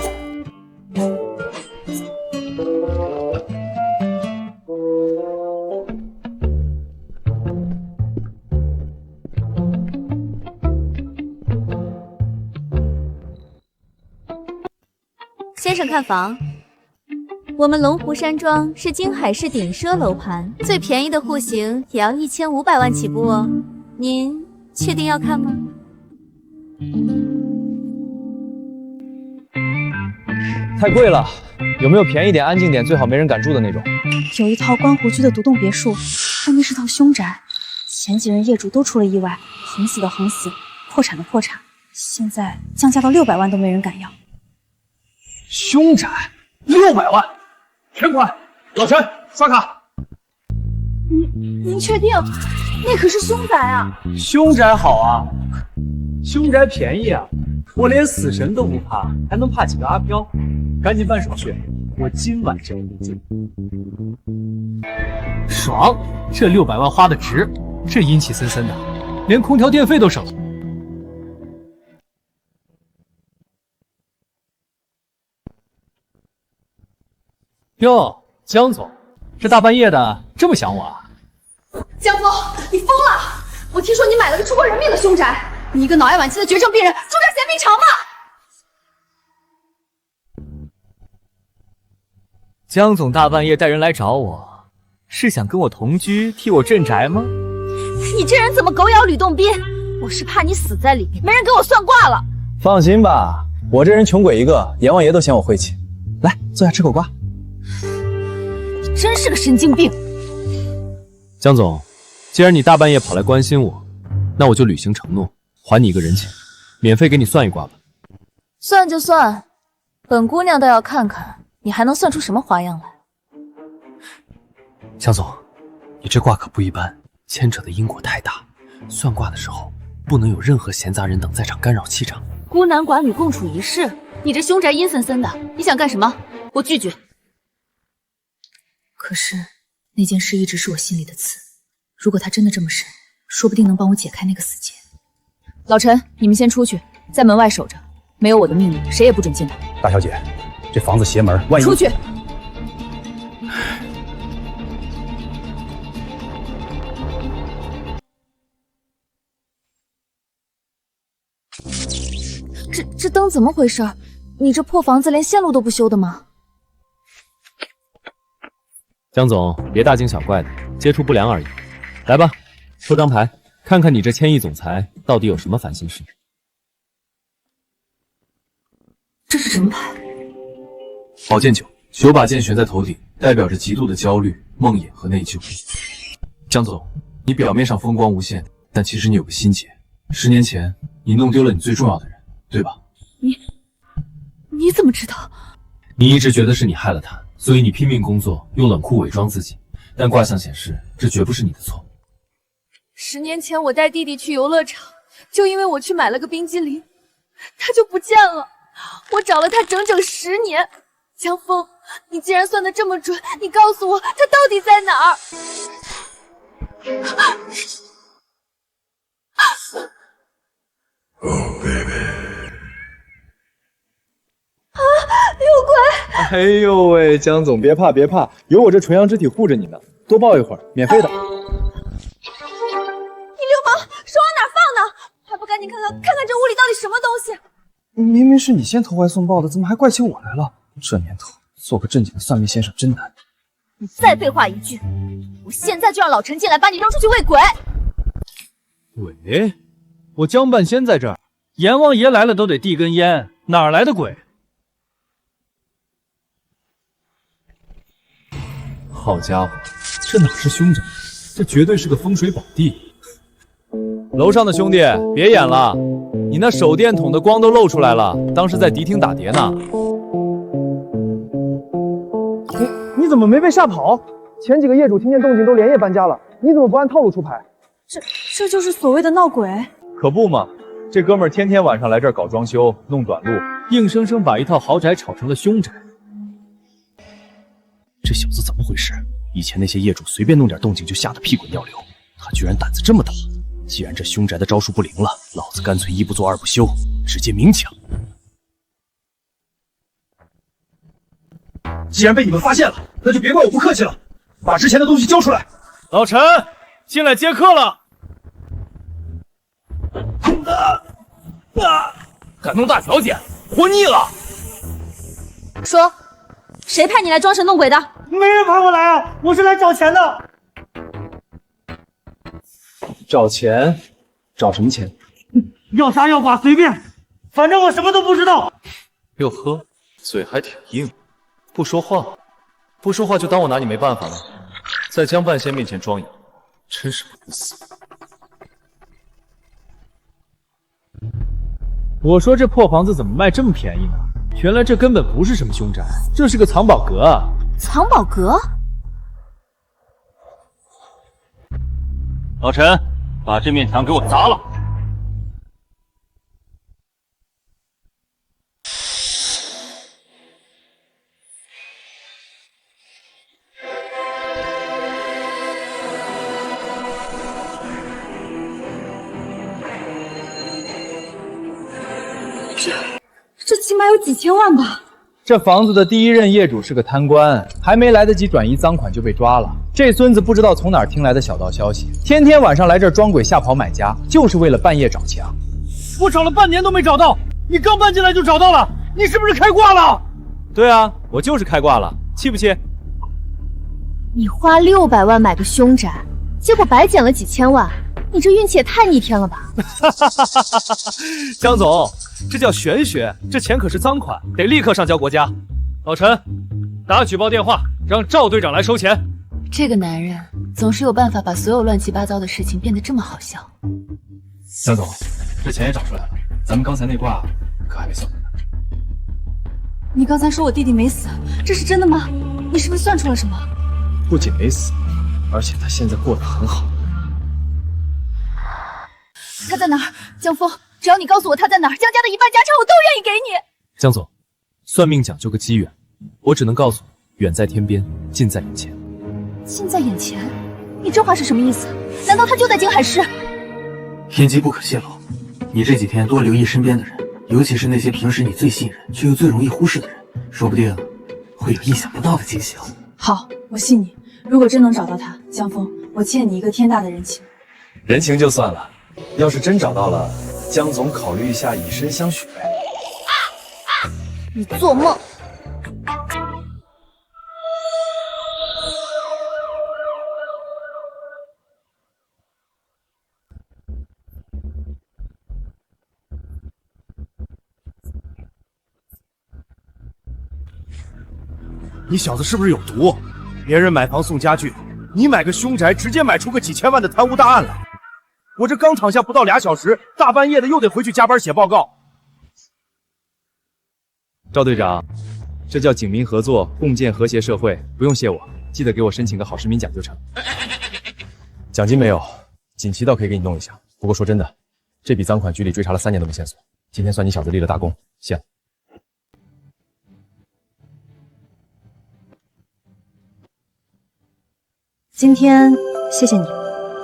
先生看房，我们龙湖山庄是京海市顶奢楼盘，最便宜的户型也要1500万起步哦。您确定要看吗？太贵了，有没有便宜点、安静点、最好没人敢住的那种？有一套观湖居的独栋别墅，但那是套凶宅，前几任业主都出了意外，横死的横死，破产的破产，现在降价到600万都没人敢要。凶宅600万，全款！老陈，刷卡。您确定？那可是凶宅啊！凶宅好啊，凶宅便宜啊，我连死神都不怕，还能怕几个阿飘？赶紧办手续，我今晚就入境。爽，这600万花的值，这阴气森森的，连空调电费都省了。哟，江总，这大半夜的这么想我啊？江峰，你疯了！我听说你买了个出过人命的凶宅，你一个脑癌晚期的绝症病人，住这嫌命长吗？江总大半夜带人来找我，是想跟我同居，替我镇宅吗？你这人怎么狗咬吕洞宾？我是怕你死在里面，没人给我算卦了。放心吧，我这人穷鬼一个，阎王爷都嫌我晦气。来，坐下吃口瓜。你真是个神经病。江总，既然你大半夜跑来关心我，那我就履行承诺，还你一个人情，免费给你算一卦吧。算就算，本姑娘倒要看看你还能算出什么花样来。江总，你这卦可不一般，牵扯的因果太大，算卦的时候不能有任何闲杂人等在场干扰气场。孤男寡女共处一室，你这凶宅阴森森的，你想干什么？我拒绝。可是那件事一直是我心里的刺，如果他真的这么神，说不定能帮我解开那个死结。老陈，你们先出去，在门外守着，没有我的命令，谁也不准进来。大小姐，这房子邪门，万一……出去！这灯怎么回事？你这破房子连线路都不修的吗？江总，别大惊小怪的，接触不良而已。来吧，抽张牌，看看你这千亿总裁到底有什么烦心事。这是什么牌？宝剑9，9把剑悬在头顶，代表着极度的焦虑、梦魇和内疚。江总，你表面上风光无限，但其实你有个心结。10年前，你弄丢了你最重要的人，对吧？你怎么知道？你一直觉得是你害了他，所以你拼命工作，用冷酷伪装自己。但卦象显示，这绝不是你的错。10年前我带弟弟去游乐场，就因为我去买了个冰激凌，他就不见了。我找了他整整10年。江峰，你既然算得这么准，你告诉我他到底在哪儿有鬼！哎呦喂，江总别怕别怕，有我这纯阳之体护着你呢，多抱一会儿，免费的。你流氓，手往哪放呢？还不赶紧看看这屋里到底什么东西？明明是你先投怀送抱的，怎么还怪起我来了？这年头，做个正经的算命先生真难。你再废话一句，我现在就让老陈进来把你扔出去喂鬼！鬼？我江半仙在这儿，阎王爷来了都得递根烟，哪来的鬼？好家伙，这哪是凶宅，这绝对是个风水宝地。楼上的兄弟，别演了，你那手电筒的光都露出来了，当时在迪厅打碟呢。怎么没被吓跑？前几个业主听见动静都连夜搬家了，你怎么不按套路出牌？这就是所谓的闹鬼。可不嘛，这哥们儿天天晚上来这儿搞装修、弄短路，硬生生把一套豪宅炒成了凶宅。这小子怎么回事？以前那些业主随便弄点动静就吓得屁滚尿流，他居然胆子这么大。既然这凶宅的招数不灵了，老子干脆一不做二不休，直接明抢。既然被你们发现了，那就别怪我不客气了，把之前的东西交出来。老陈，进来接客了。敢弄大小姐，活腻了。说，谁派你来装神弄鬼的？没人派我来啊，我是来找钱的。找钱？找什么钱？要杀要剐随便，反正我什么都不知道。哟呵，嘴还挺硬，不说话，不说话就当我拿你没办法了。在江半仙面前装哑，真是不死。我说这破房子怎么卖这么便宜呢？原来这根本不是什么凶宅，这是个藏宝阁啊！藏宝阁？老陈，把这面墙给我砸了！这起码有几千万吧？这房子的第一任业主是个贪官，还没来得及转移赃款就被抓了。这孙子不知道从哪儿听来的小道消息，天天晚上来这儿装鬼吓跑买家，就是为了半夜找墙。我找了半年都没找到，你刚搬进来就找到了，你是不是开挂了？对啊，我就是开挂了，气不气？你花600万买个凶宅，结果白捡了几千万，你这运气也太逆天了吧！江总，这叫玄学，这钱可是赃款，得立刻上交国家。老陈，打举报电话，让赵队长来收钱。这个男人总是有办法把所有乱七八糟的事情变得这么好笑。江总，这钱也找出来了，咱们刚才那卦可还没算完呢。你刚才说我弟弟没死，这是真的吗？你是不是算出了什么？不仅没死，而且他现在过得很好。他在哪儿？江峰，只要你告诉我他在哪儿，江家的一半家产我都愿意给你。江总，算命讲究个机缘，我只能告诉你，远在天边，近在眼前。近在眼前？你这话是什么意思？难道他就在京海市？天机不可泄露，你这几天多留意身边的人，尤其是那些平时你最信任却又最容易忽视的人，说不定会有意想不到的惊喜哦。好，我信你。如果真能找到他，江峰，我欠你一个天大的人情。人情就算了，要是真找到了，江总考虑一下以身相许呗。你做梦！你小子是不是有毒？别人买房送家具，你买个凶宅，直接买出个几千万的贪污大案来。我这刚躺下不到2小时，大半夜的又得回去加班写报告。赵队长，这叫警民合作，共建和谐社会，不用谢我，记得给我申请个好市民奖就成。奖金没有，锦旗倒可以给你弄一下。不过说真的，这笔赃款局里追查了3年都没线索，今天算你小子立了大功，谢了。今天谢谢你，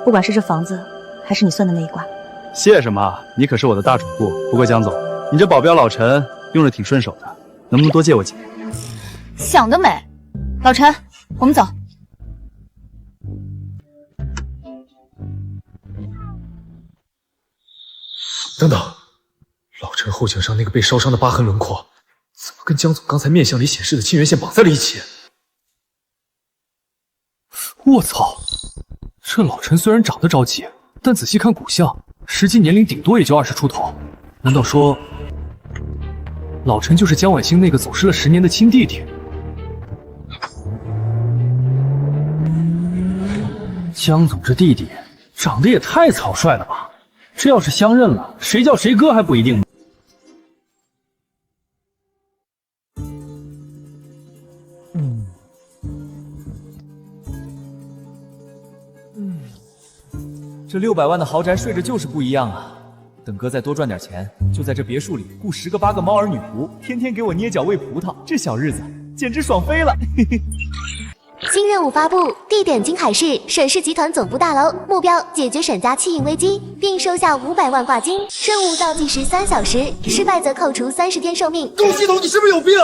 不管是这房子，还是你算的那一卦。谢什么？你可是我的大主顾。不过江总，你这保镖老陈用着挺顺手的，能不能多借我几年？想得美！老陈，我们走。等等，老陈后颈上那个被烧伤的疤痕轮廓，怎么跟江总刚才面相里显示的亲缘线绑在了一起？我操！这老陈虽然长得着急，但仔细看骨相，实际年龄顶多也就20出头。难道说，老陈就是江晚星那个走失了10年的亲弟弟？江总这弟弟长得也太草率了吧！这要是相认了，谁叫谁哥还不一定呢。这600万的豪宅睡着就是不一样啊！等哥再多赚点钱，就在这别墅里雇10个8个猫儿女仆，天天给我捏脚喂葡萄，这小日子简直爽飞了！嘿嘿。新任务发布，地点金海市沈氏集团总部大楼，目标解决沈家弃婴危机，并收下500万挂金。任务倒计时3小时，失败则扣除30天寿命。钟系统，你是不是有病？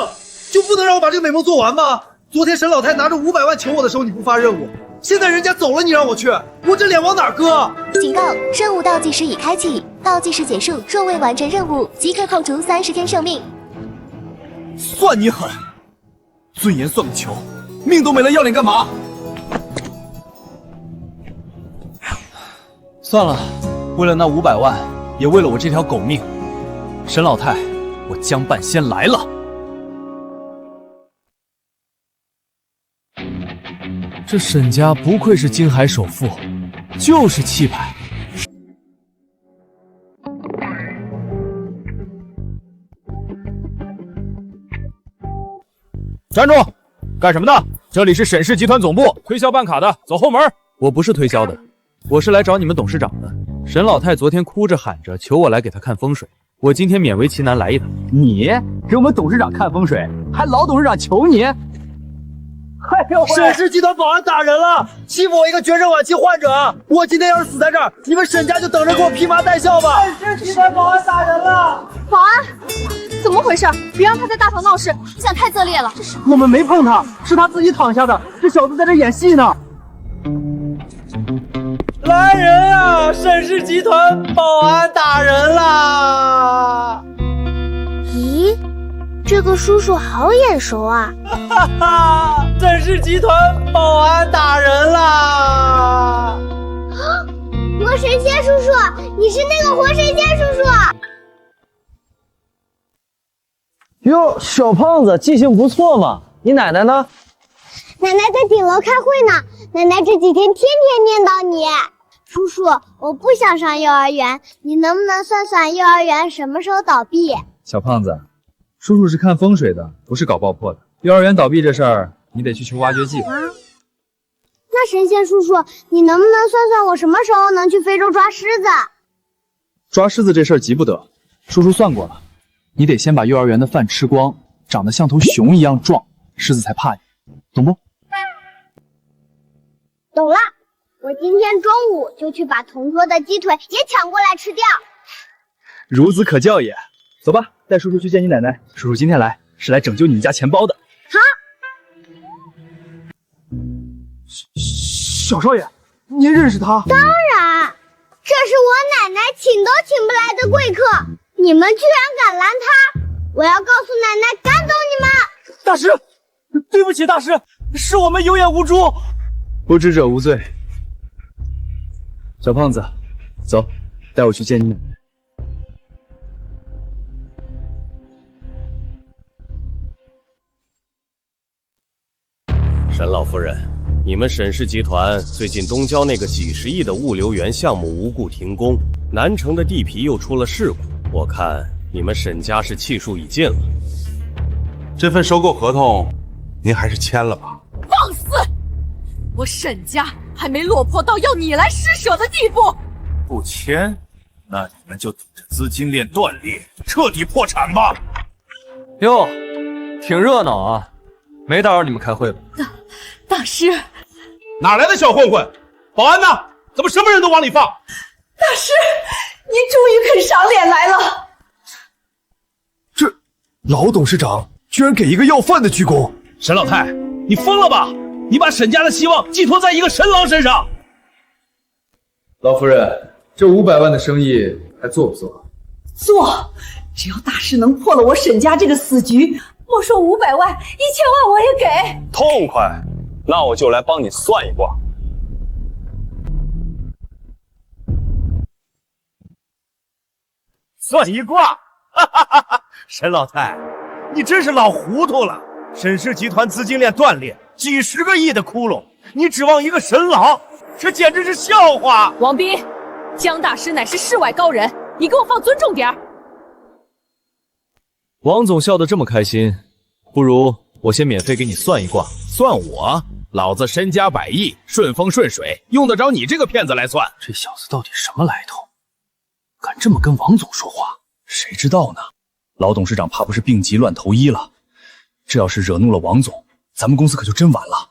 就不能让我把这个美梦做完吗？昨天沈老太拿着500万求我的时候，你不发任务，现在人家走了，你让我去，我这脸往哪搁？警告：任务倒计时已开启，倒计时结束，若未完成任务，即刻扣除30天寿命。算你狠，尊严算个球！命都没了，要脸干嘛？算了，为了那500万，也为了我这条狗命，沈老太，我江半仙来了。这沈家不愧是京海首富，就是气派。站住！干什么的？这里是沈氏集团总部，推销办卡的，走后门。我不是推销的，我是来找你们董事长的。沈老太昨天哭着喊着求我来给她看风水，我今天勉为其难来一趟。你给我们董事长看风水，还老董事长求你？哎呦，沈氏集团保安打人了，欺负我一个绝症晚期患者，我今天要是死在这儿，你们沈家就等着给我披麻戴孝吧。沈氏集团保安打人了，保安，怎么回事？别让他在大堂闹事，影响太恶劣了。我们没碰他，是他自己躺下的，这小子在这演戏呢。来人啊！沈氏集团保安打人啦！咦，这个叔叔好眼熟啊！哈哈，沈氏集团保安打人啦！活神仙叔叔，你是那个活神仙叔叔。哟，小胖子记性不错嘛。你奶奶呢？奶奶在顶楼开会呢。奶奶这几天天天念叨你。叔叔，我不想上幼儿园，你能不能算算幼儿园什么时候倒闭？小胖子，叔叔是看风水的，不是搞爆破的。幼儿园倒闭这事儿，你得去求挖掘机。那神仙叔叔，你能不能算算我什么时候能去非洲抓狮子？抓狮子这事儿急不得，叔叔算过了，你得先把幼儿园的饭吃光，长得像头熊一样壮，狮子才怕你，懂不？懂了，我今天中午就去把同桌的鸡腿也抢过来吃掉。孺子可教也。走吧，带叔叔去见你奶奶。叔叔今天来是来拯救你们家钱包的。好。小少爷，您认识他？当然，这是我奶奶请都请不来的贵客，你们居然敢拦他！我要告诉奶奶赶走你们！大师，对不起，大师，是我们有眼无珠。不知者无罪。小胖子，走，带我去见你奶奶。沈老夫人，你们沈氏集团最近东郊那个几十亿的物流园项目无故停工，南城的地皮又出了事故，我看你们沈家是气数已尽了。这份收购合同，您还是签了吧。放肆！我沈家还没落魄到要你来施舍的地步。不签，那你们就等着资金链断裂，彻底破产吧。哟，挺热闹啊，没打扰你们开会吧？大师，哪来的小混混？保安呢？怎么什么人都往里放？大师，您终于肯赏脸来了。这老董事长居然给一个要饭的鞠躬！沈老太，你疯了吧？你把沈家的希望寄托在一个神郎身上。老夫人，这500万的生意还做不做？做，只要大师能破了我沈家这个死局，莫说500万，1000万我也给。痛快！那我就来帮你算一卦。算一卦，哈哈哈哈！沈老太，你真是老糊涂了。沈氏集团资金链断裂，几十个亿的窟窿，你指望一个神郎，这简直是笑话！王斌，江大师乃是世外高人，你给我放尊重点儿。王总笑得这么开心，不如我先免费给你算一卦。算我？老子身家100亿，顺风顺水，用得着你这个骗子来算？这小子到底什么来头？敢这么跟王总说话？谁知道呢？老董事长怕不是病急乱投医了？这要是惹怒了王总，咱们公司可就真完了。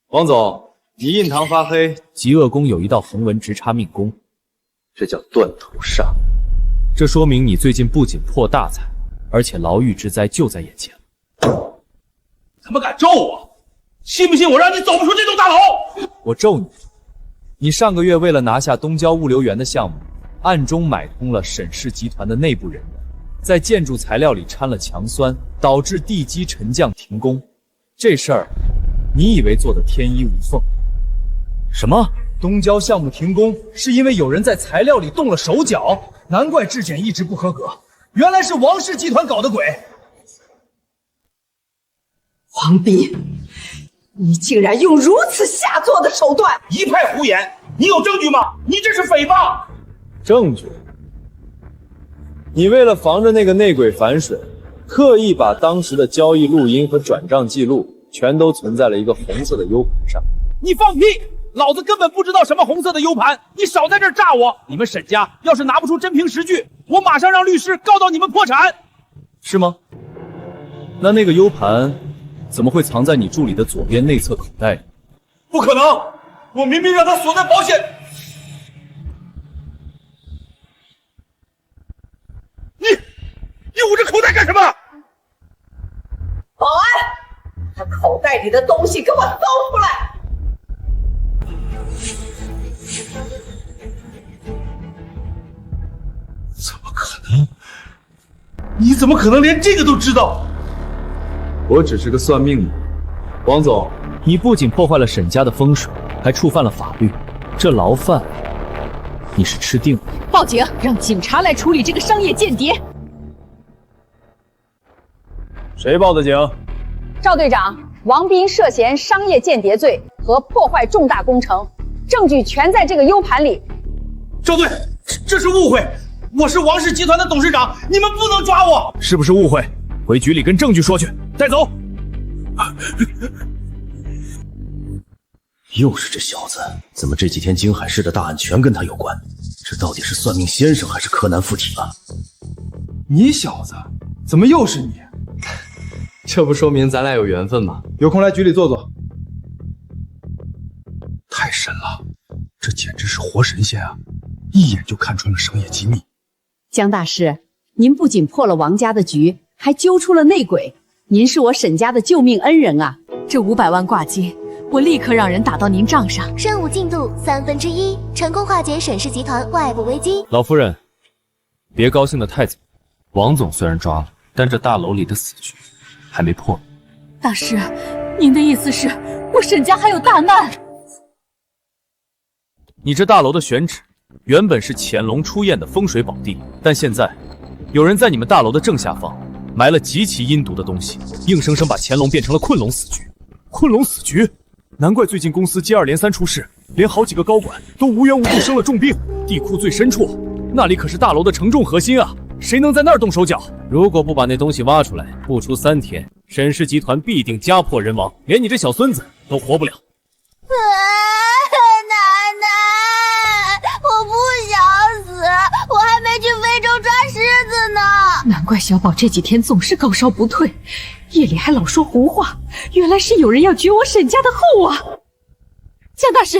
王总，你印堂发黑，极恶宫有一道横纹直插命宫，这叫断头煞。这说明你最近不仅破大财，而且牢狱之灾就在眼前。他们敢咒我，信不信我让你走不出这栋大楼？我咒你！你上个月为了拿下东郊物流园的项目，暗中买通了沈氏集团的内部人员，在建筑材料里掺了强酸，导致地基沉降停工。这事儿，你以为做的天衣无缝？什么？东郊项目停工是因为有人在材料里动了手脚，难怪质检一直不合格。原来是王氏集团搞的鬼！王斌，你竟然用如此下作的手段！一派胡言！你有证据吗？你这是诽谤！证据？你为了防着那个内鬼反水，特意把当时的交易录音和转账记录全都存在了一个红色的 U 盘上。你放屁！老子根本不知道什么红色的 U 盘，你少在这儿炸我！你们沈家要是拿不出真凭实据，我马上让律师告到你们破产。是吗？那个 U 盘怎么会藏在你助理的左边内侧口袋里？不可能！我明明让他锁在保险。你捂着口袋干什么？保安，把口袋里的东西给我搜出来！怎么可能？你怎么可能连这个都知道？我只是个算命的。王总，你不仅破坏了沈家的风水，还触犯了法律，这牢饭你是吃定了。报警，让警察来处理这个商业间谍。谁报的警？赵队长，王斌涉嫌商业间谍罪和破坏重大工程，证据全在这个 U 盘里。赵队，这是误会，我是王氏集团的董事长，你们不能抓我。是不是误会？回局里跟证据说去，带走。又是这小子，怎么这几天京海市的大案全跟他有关？这到底是算命先生还是柯南附体了？你小子，怎么又是你？这不说明咱俩有缘分吗？有空来局里坐坐。太神了，这简直是活神仙啊！一眼就看穿了商业机密。江大师，您不仅破了王家的局，还揪出了内鬼，您是我沈家的救命恩人啊！这500万挂金，我立刻让人打到您账上。任务进度1/3，成功化解沈氏集团外部危机。老夫人，别高兴得太早。王总虽然抓了，但这大楼里的死局还没破。大师，您的意思是我沈家还有大难？你这大楼的选址原本是潜龙出堰的风水宝地，但现在有人在你们大楼的正下方埋了极其阴毒的东西，硬生生把乾隆变成了困龙死局。困龙死局，难怪最近公司接二连三出事，连好几个高管都无缘无故生了重病。地库最深处，那里可是大楼的承重核心啊！谁能在那儿动手脚？如果不把那东西挖出来，不出3天，沈氏集团必定家破人亡，连你这小孙子都活不了。奶奶，我不想死，我还没去非洲抓狮子呢。难怪小宝这几天总是高烧不退，夜里还老说胡话，原来是有人要绝我沈家的后啊！江大师，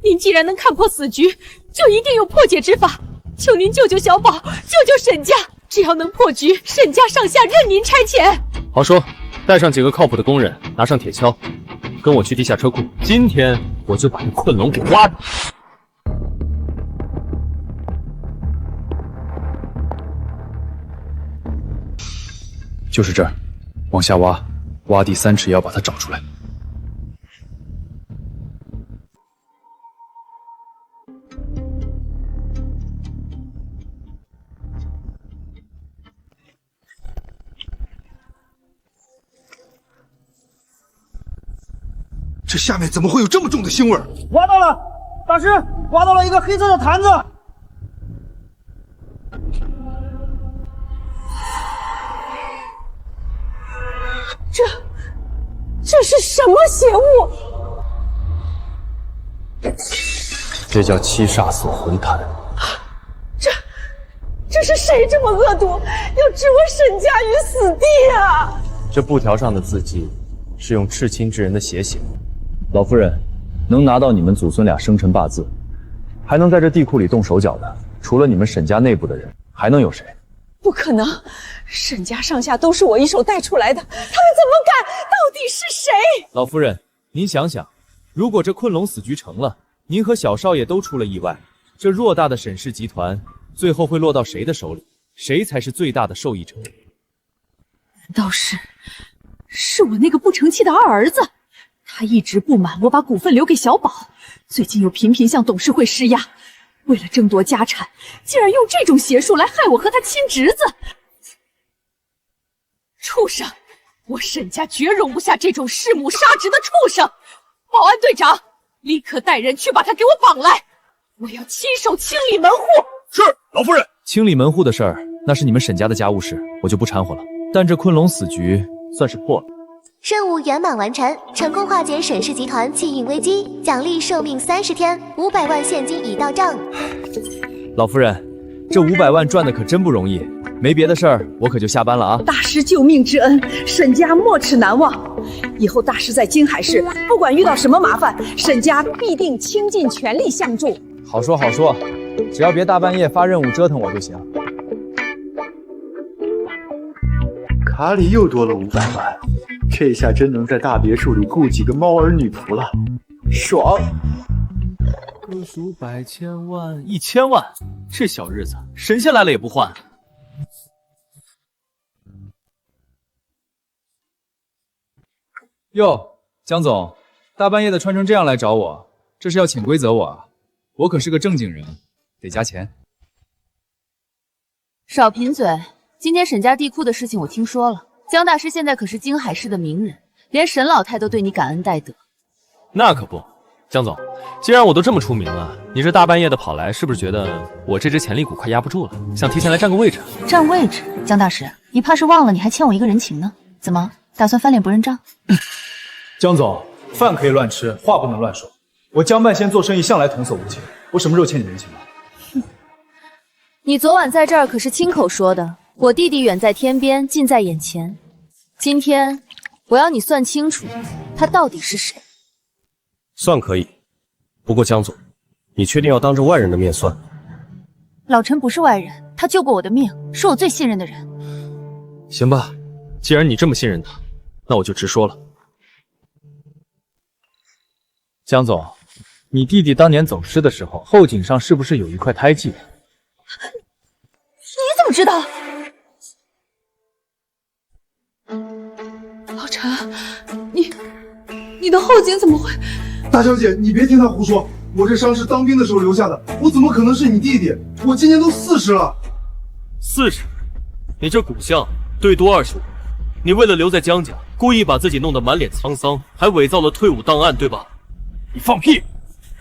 您既然能看破死局，就一定有破解之法，求您救救小宝，救救沈家！只要能破局，沈家上下任您差遣。好说，带上几个靠谱的工人，拿上铁锹，跟我去地下车库。今天我就把这困龙给挖住。就是这儿，往下挖，挖地3尺也要把它找出来。这下面怎么会有这么重的腥味？挖到了，大师，挖到了一个黑色的坛子。这是什么邪物？这叫七煞锁魂坛。这是谁这么恶毒，要置我沈家于死地啊！这布条上的字迹是用赤亲之人的血写的。老夫人，能拿到你们祖孙俩生辰八字，还能在这地库里动手脚的，除了你们沈家内部的人，还能有谁？不可能，沈家上下都是我一手带出来的，他们怎么敢？到底是谁？老夫人，您想想，如果这困龙死局成了，您和小少爷都出了意外，这偌大的沈氏集团最后会落到谁的手里？谁才是最大的受益者？难道是我那个不成器的二儿子？他一直不满我把股份留给小宝，最近又频频向董事会施压，为了争夺家产，竟然用这种邪术来害我和他亲侄子！畜生！我沈家绝容不下这种弑母杀侄的畜生！保安队长，立刻带人去把他给我绑来，我要亲手清理门户。是，老夫人。清理门户的事儿，那是你们沈家的家务事，我就不掺和了。但这困龙死局算是破了。任务圆满完成，成功化解沈氏集团气运危机，奖励寿命30天，500万现金已到账。老夫人，这500万赚的可真不容易。没别的事儿，我可就下班了啊！大师救命之恩，沈家没齿难忘。以后大师在金海市，不管遇到什么麻烦，沈家必定倾尽全力相助。好说好说，只要别大半夜发任务折腾我就行。卡里又多了500万，这下真能在大别墅里雇几个猫儿女仆了，爽！个数百千万，1000万，这小日子，神仙来了也不换。哟，江总，大半夜的穿成这样来找我，这是要潜规则我啊？我可是个正经人，得加钱。少贫嘴，今天沈家地库的事情我听说了，江大师现在可是京海市的名人，连沈老太都对你感恩戴德。那可不，江总，既然我都这么出名了，你这大半夜的跑来，是不是觉得我这只潜力股快压不住了，想提前来占个位置？占位置？江大师，你怕是忘了你还欠我一个人情呢？怎么打算翻脸不认账？江总，饭可以乱吃，话不能乱说。我江半仙做生意向来童叟无欺，我什么时候欠你人情了？你昨晚在这儿可是亲口说的，我弟弟远在天边，近在眼前。今天我要你算清楚，他到底是谁。算可以，不过江总，你确定要当着外人的面算？老陈不是外人，他救过我的命，是我最信任的人。行吧，既然你这么信任他，那我就直说了。江总，你弟弟当年走失的时候，后颈上是不是有一块胎记？你怎么知道？老陈，你的后颈怎么会？大小姐，你别听他胡说，我这伤是当兵的时候留下的，我怎么可能是你弟弟？我今年都40了。40？你这骨相最多25，你为了留在江家，故意把自己弄得满脸沧桑，还伪造了退伍档案，对吧？你放屁！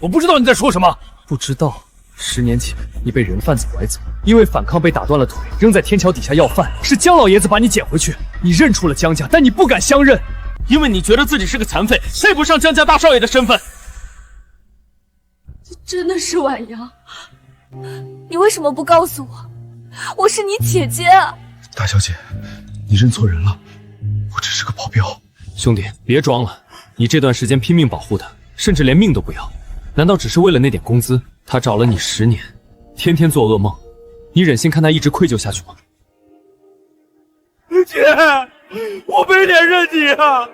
我不知道你在说什么。不知道，10年前你被人贩子拐走，因为反抗被打断了腿，扔在天桥底下要饭，是江老爷子把你捡回去。你认出了江家，但你不敢相认，因为你觉得自己是个残废，配不上江家大少爷的身份。这真的是婉阳？你为什么不告诉我？我是你姐姐啊！大小姐，你认错人了，我只是个保镖。兄弟，别装了，你这段时间拼命保护他，甚至连命都不要，难道只是为了那点工资？他找了你10年，天天做噩梦，你忍心看他一直愧疚下去吗？姐，我没脸认你啊！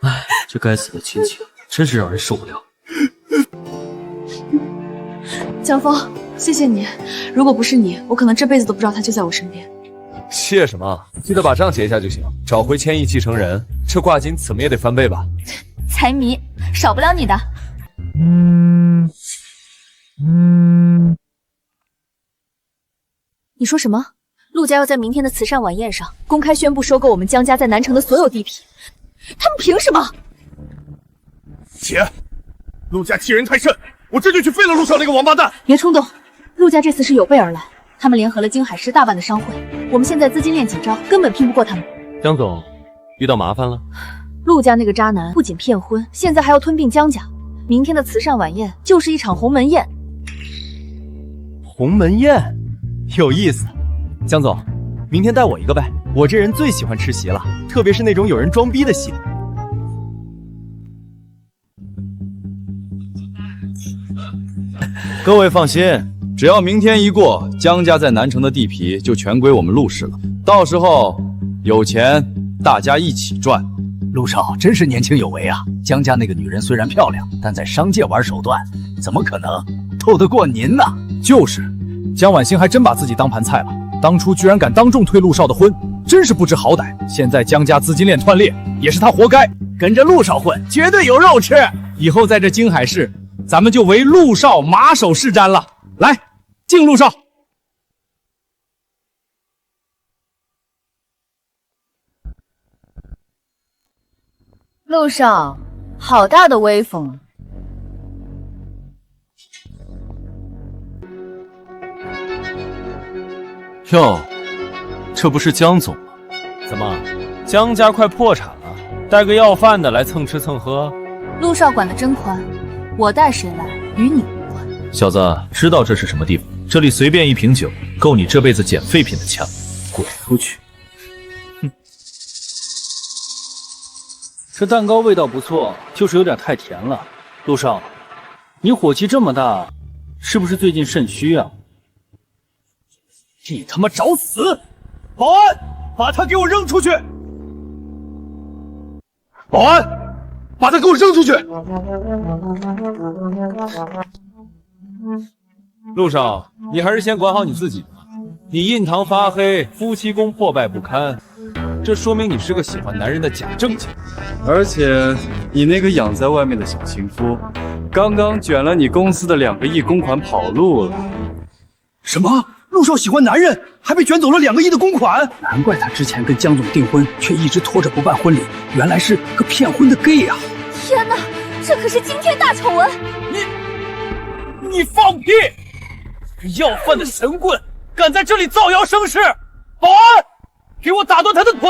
唉，这该死的亲情，真是让人受不了。江峰，谢谢你，如果不是你，我可能这辈子都不知道他就在我身边。谢什么？记得把账结一下就行。找回千亿继承人，这挂金怎么也得翻倍吧？财迷，少不了你的。你说什么？陆家要在明天的慈善晚宴上公开宣布收购我们江家在南城的所有地皮，他们凭什么？姐，陆家欺人太甚，我这就去废了陆少那个王八蛋。别冲动，陆家这次是有备而来，他们联合了京海市大半的商会，我们现在资金链紧张，根本拼不过他们。江总，遇到麻烦了。陆家那个渣男不仅骗婚，现在还要吞并江家。明天的慈善晚宴就是一场鸿门宴。鸿门宴，有意思。江总，明天带我一个呗，我这人最喜欢吃席了，特别是那种有人装逼的席。各位放心，只要明天一过，江家在南城的地皮就全归我们陆氏了。到时候有钱大家一起赚。陆少真是年轻有为啊！江家那个女人虽然漂亮，但在商界玩手段，怎么可能斗得过您呢？就是，江婉欣还真把自己当盘菜了，当初居然敢当众退陆少的婚，真是不知好歹。现在江家资金链断裂，也是他活该。跟着陆少混，绝对有肉吃。以后在这京海市，咱们就唯陆少马首是瞻了。来，敬陆少。陆少，好大的威风！哟，这不是江总吗？怎么，江家快破产了，带个要饭的来蹭吃蹭喝？陆少管得真宽，我带谁来与你无关。小子，知道这是什么地方？这里随便一瓶酒，够你这辈子捡废品的钱。滚出去！这蛋糕味道不错，就是有点太甜了。陆少，你火气这么大，是不是最近肾虚啊？你他妈找死！保安，把他给我扔出去！保安，把他给我扔出去！陆少，你还是先管好你自己吧。你印堂发黑，夫妻宫破败不堪，这说明你是个喜欢男人的假正经。而且你那个养在外面的小情夫，刚刚卷了你公司的2个亿公款跑路了。什么？陆少喜欢男人，还被卷走了2个亿的公款？难怪他之前跟江总订婚，却一直拖着不办婚礼，原来是个骗婚的 gay 啊！天哪，这可是惊天大丑闻！你放屁！要饭的神棍，敢在这里造谣生事！保安，给我打断他的腿！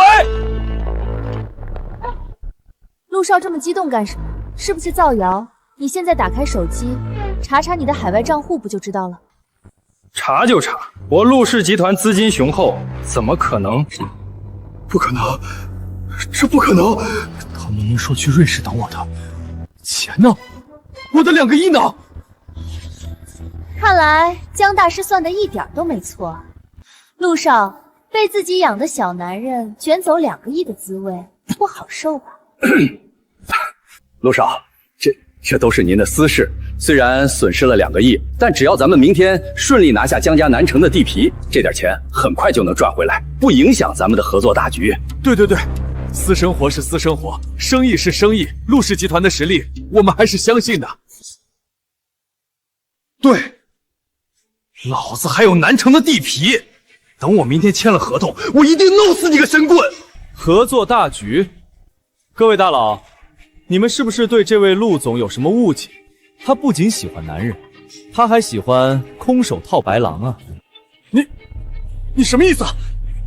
陆少这么激动干什么？是不是造谣？你现在打开手机，查查你的海外账户，不就知道了？查就查，我陆氏集团资金雄厚，怎么可能？不可能，这不可能！他明明说去瑞士等我的，钱呢？我的2个亿呢？看来江大师算的一点都没错。陆少，被自己养的小男人卷走2个亿的滋味，不好受吧？陆少，这都是您的私事。虽然损失了2个亿，但只要咱们明天顺利拿下江家南城的地皮，这点钱很快就能赚回来，不影响咱们的合作大局。对，私生活是私生活，生意是生意，陆氏集团的实力我们还是相信的。对，老子还有南城的地皮，等我明天签了合同，我一定弄死你个神棍！合作大局，各位大佬，你们是不是对这位陆总有什么误解？他不仅喜欢男人，他还喜欢空手套白狼啊！你什么意思？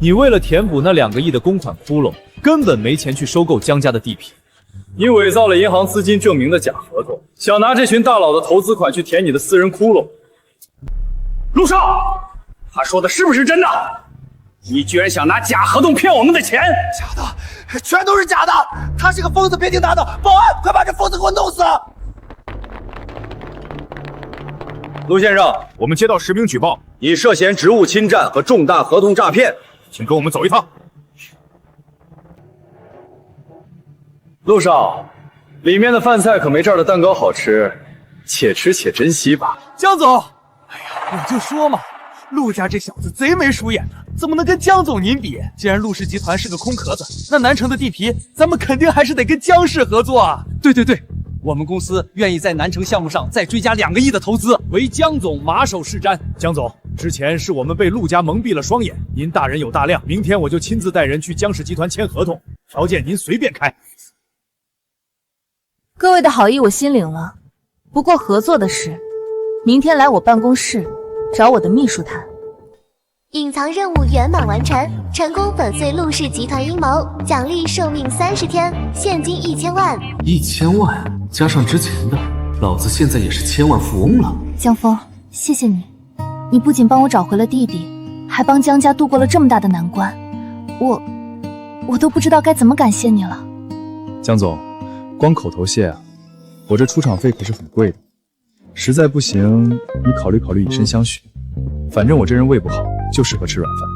你为了填补那2个亿的公款窟窿，根本没钱去收购江家的地皮。你伪造了银行资金证明的假合同，想拿这群大佬的投资款去填你的私人窟窿。陆少，他说的是不是真的？你居然想拿假合同骗我们的钱？假的，全都是假的！他是个疯子，别听他的！保安，快把这疯子给我弄死！陆先生，我们接到实名举报，你涉嫌职务侵占和重大合同诈骗，请跟我们走一趟。陆少，里面的饭菜可没这儿的蛋糕好吃，且吃且珍惜吧。江总，哎呀，我就说嘛，陆家这小子贼眉鼠眼的，怎么能跟江总您比？既然陆氏集团是个空壳子，那南城的地皮，咱们肯定还是得跟江氏合作啊！对，我们公司愿意在南城项目上再追加2个亿的投资，唯江总马首是瞻。江总，之前是我们被陆家蒙蔽了双眼，您大人有大量，明天我就亲自带人去江氏集团签合同，条件您随便开。各位的好意我心领了，不过合作的事，明天来我办公室找我的秘书谈。隐藏任务圆满完成，成功粉碎陆氏集团阴谋，奖励寿命30天，现金1000万。1000万加上之前的，老子现在也是千万富翁了。江峰，谢谢你，你不仅帮我找回了弟弟，还帮江家度过了这么大的难关，我都不知道该怎么感谢你了。江总，光口头谢啊，我这出场费可是很贵的，实在不行，你考虑考虑以身相许。反正我这人胃不好，就适合吃软饭。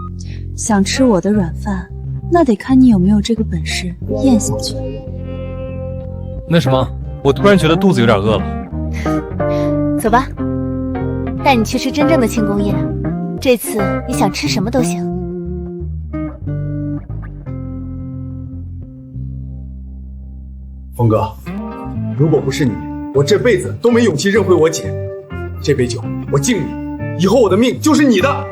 想吃我的软饭，那得看你有没有这个本事咽下去。那什么，我突然觉得肚子有点饿了。走吧，带你去吃真正的庆功宴。这次你想吃什么都行。峰哥，如果不是你，我这辈子都没勇气认回我姐。这杯酒我敬你，以后我的命就是你的。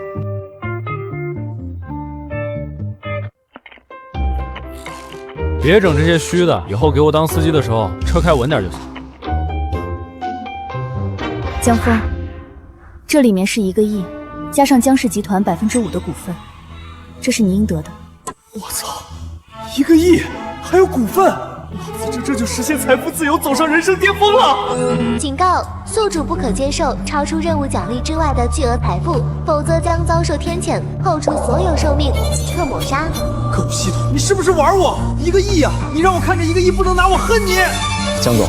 别整这些虚的，以后给我当司机的时候车开稳点就行。江峰，这里面是1个亿，加上江氏集团5%的股份，这是你应得的。我操，1个亿还有股份！老子这就实现财富自由，走上人生巅峰了！警告：宿主不可接受超出任务奖励之外的巨额财富，否则将遭受天谴，扣除所有寿命，即刻抹杀。狗系统，你是不是玩我？1个亿啊！你让我看着1个亿不能拿，我恨你！江总，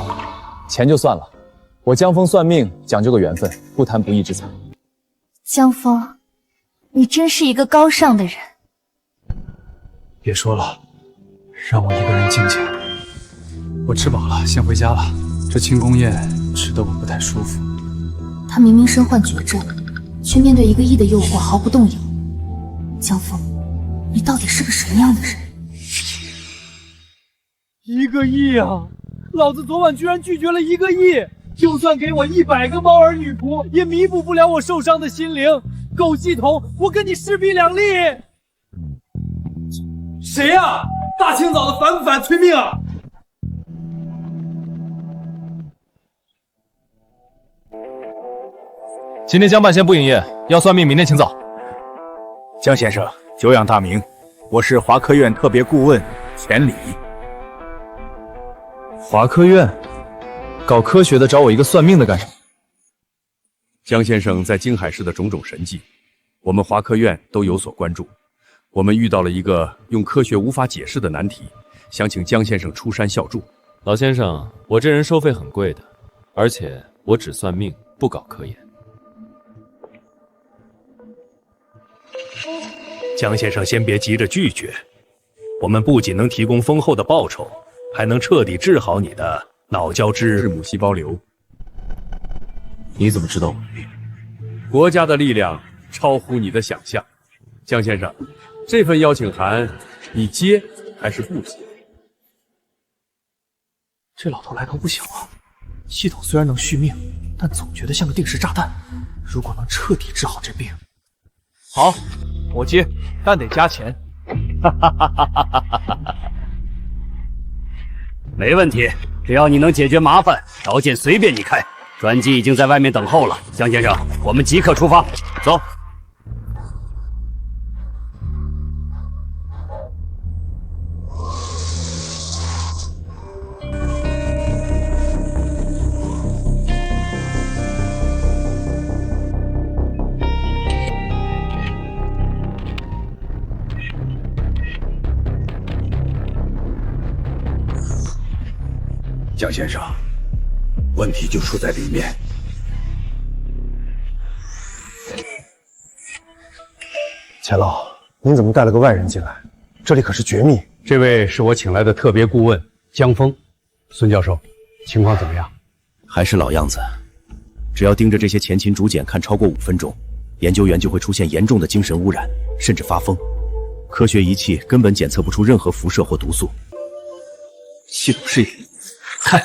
钱就算了，我江峰算命讲究个缘分，不谈不义之财。江峰，你真是一个高尚的人。别说了，让我一个人静静。我吃饱了，先回家了。这庆功宴吃得我不太舒服。他明明身患绝症，却面对1个亿的诱惑毫不动摇。江峰，你到底是个什么样的人？1个亿啊！老子昨晚居然拒绝了1个亿，就算给我100个猫儿女仆，也弥补不了我受伤的心灵。狗系统，我跟你势比两立！谁呀？大清早的烦不烦？催命啊！今天江半仙不营业，要算命，明天请早。江先生，久仰大名，我是华科院特别顾问钱理。华科院搞科学的找我一个算命的干什么？江先生在京海市的种种神迹，我们华科院都有所关注。我们遇到了一个用科学无法解释的难题，想请江先生出山效助。老先生，我这人收费很贵的，而且我只算命，不搞科研。江先生先别急着拒绝，我们不仅能提供丰厚的报酬，还能彻底治好你的脑胶质母细胞瘤。你怎么知道我的病？国家的力量超乎你的想象。江先生，这份邀请函你接还是不接？这老头来头不小啊！系统虽然能续命，但总觉得像个定时炸弹。如果能彻底治好这病，好，我接，但得加钱。没问题，只要你能解决麻烦，条件随便你开。专机已经在外面等候了，江先生，我们即刻出发，走。江先生，问题就出在里面。钱老，您怎么带了个外人进来？这里可是绝密。这位是我请来的特别顾问江峰。孙教授，情况怎么样？还是老样子，只要盯着这些前秦竹简看超过5分钟，研究员就会出现严重的精神污染，甚至发疯。科学仪器根本检测不出任何辐射或毒素。系统试验，看。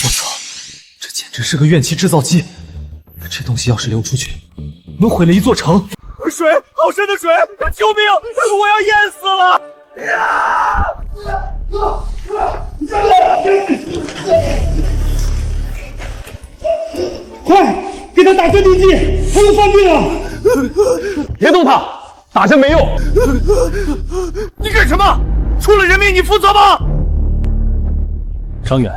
我操，这简直是个怨气制造机！这东西要是流出去，能毁了一座城。水，好深的水！救命！我要淹死了！快给他打镇定剂，他又犯病了！别动他，打针没用。你干什么？出了人命你负责吗？张远，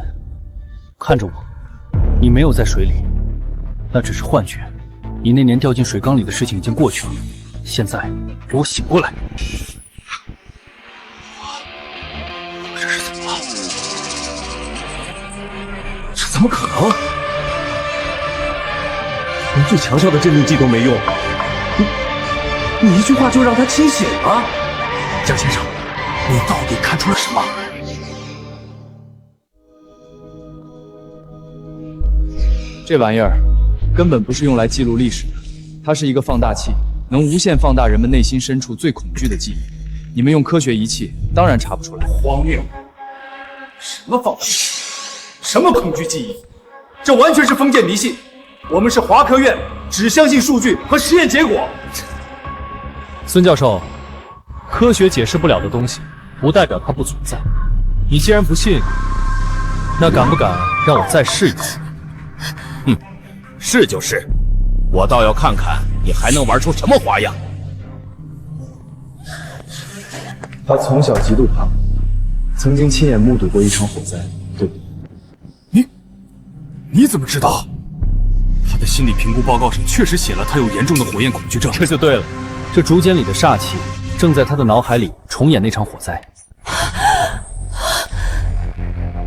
看着我，你没有在水里，那只是幻觉。你那年掉进水缸里的事情已经过去了，现在给我醒过来！这是怎么了？这怎么可能？连最强效的镇定剂都没用，你一句话就让他清醒了？江先生，你到底看出了什么？这玩意儿根本不是用来记录历史的，它是一个放大器，能无限放大人们内心深处最恐惧的记忆。你们用科学仪器，当然查不出来。荒谬！什么放大器？什么恐惧记忆？这完全是封建迷信。我们是华科院，只相信数据和实验结果。孙教授，科学解释不了的东西，不代表它不存在。你既然不信，那敢不敢让我再试一次？是就是，我倒要看看你还能玩出什么花样。他从小极度怕火，曾经亲眼目睹过一场火灾，对不对？你怎么知道？他的心理评估报告上确实写了他有严重的火焰恐惧症。这就对了，这竹简里的煞气正在他的脑海里重演那场火灾。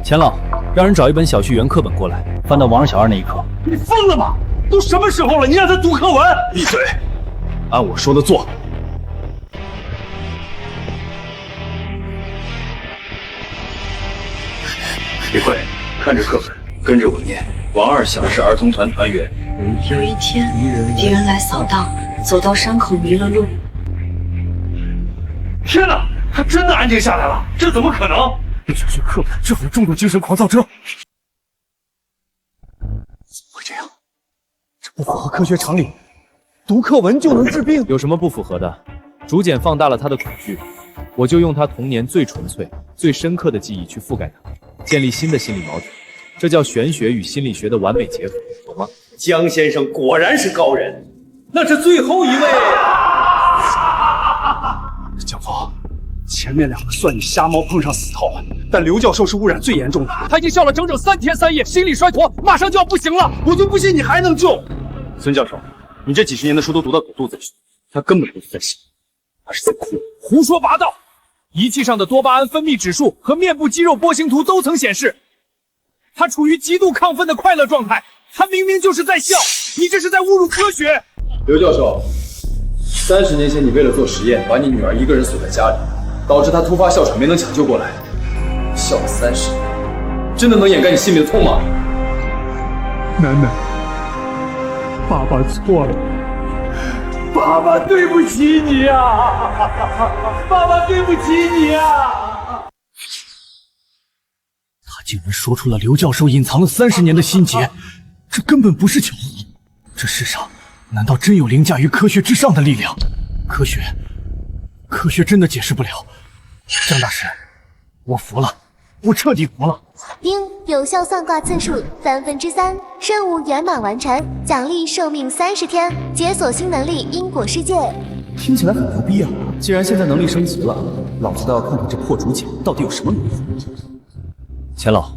钱老，让人找一本小学语文课本过来，翻到王二小二那一课。你疯了吗？都什么时候了，你让他读课文？闭嘴，按我说的做。李慧，看着课本，跟着我念。王二小是儿童团团员。有一天，敌人来扫荡，走到山口迷了路。天哪，他真的安静下来了，这怎么可能？小学课本治好重度精神狂躁症？怎么会这样？这不符合科学常理。读课文就能治病？有什么不符合的？竹简放大了他的恐惧，我就用他童年最纯粹、最深刻的记忆去覆盖他，建立新的心理锚点。这叫玄学与心理学的完美结合，懂吗？江先生果然是高人。那这最后一位，江峰，前面两个算你瞎猫碰上死耗子，但刘教授是污染最严重的，他已经笑了整整3天3夜，心力衰脱，马上就要不行了。我就不信你还能救。孙教授，你这几十年的书都读到狗肚子里去，他根本不是在笑，他是在哭。胡说八道！仪器上的多巴胺分泌指数和面部肌肉波形图都曾显示，他处于极度亢奋的快乐状态。他明明就是在笑，你这是在侮辱科学。刘教授，30年前你为了做实验，把你女儿一个人锁在家里，导致她突发哮喘没能抢救过来，笑了30年，真的能掩盖你心里的痛吗？楠楠，爸爸错了，爸爸对不起你啊，爸爸对不起你啊！他竟然说出了刘教授隐藏了30年的心结，这根本不是巧合。这世上难道真有凌驾于科学之上的力量？科学真的解释不了。江大师，我服了，我彻底服了。丁有效算卦次数3/3，任务圆满完成，奖励寿命30天，解锁新能力因果世界。听起来很牛逼啊！既然现在能力升级了，老子倒要看看这破竹简到底有什么能力。钱老，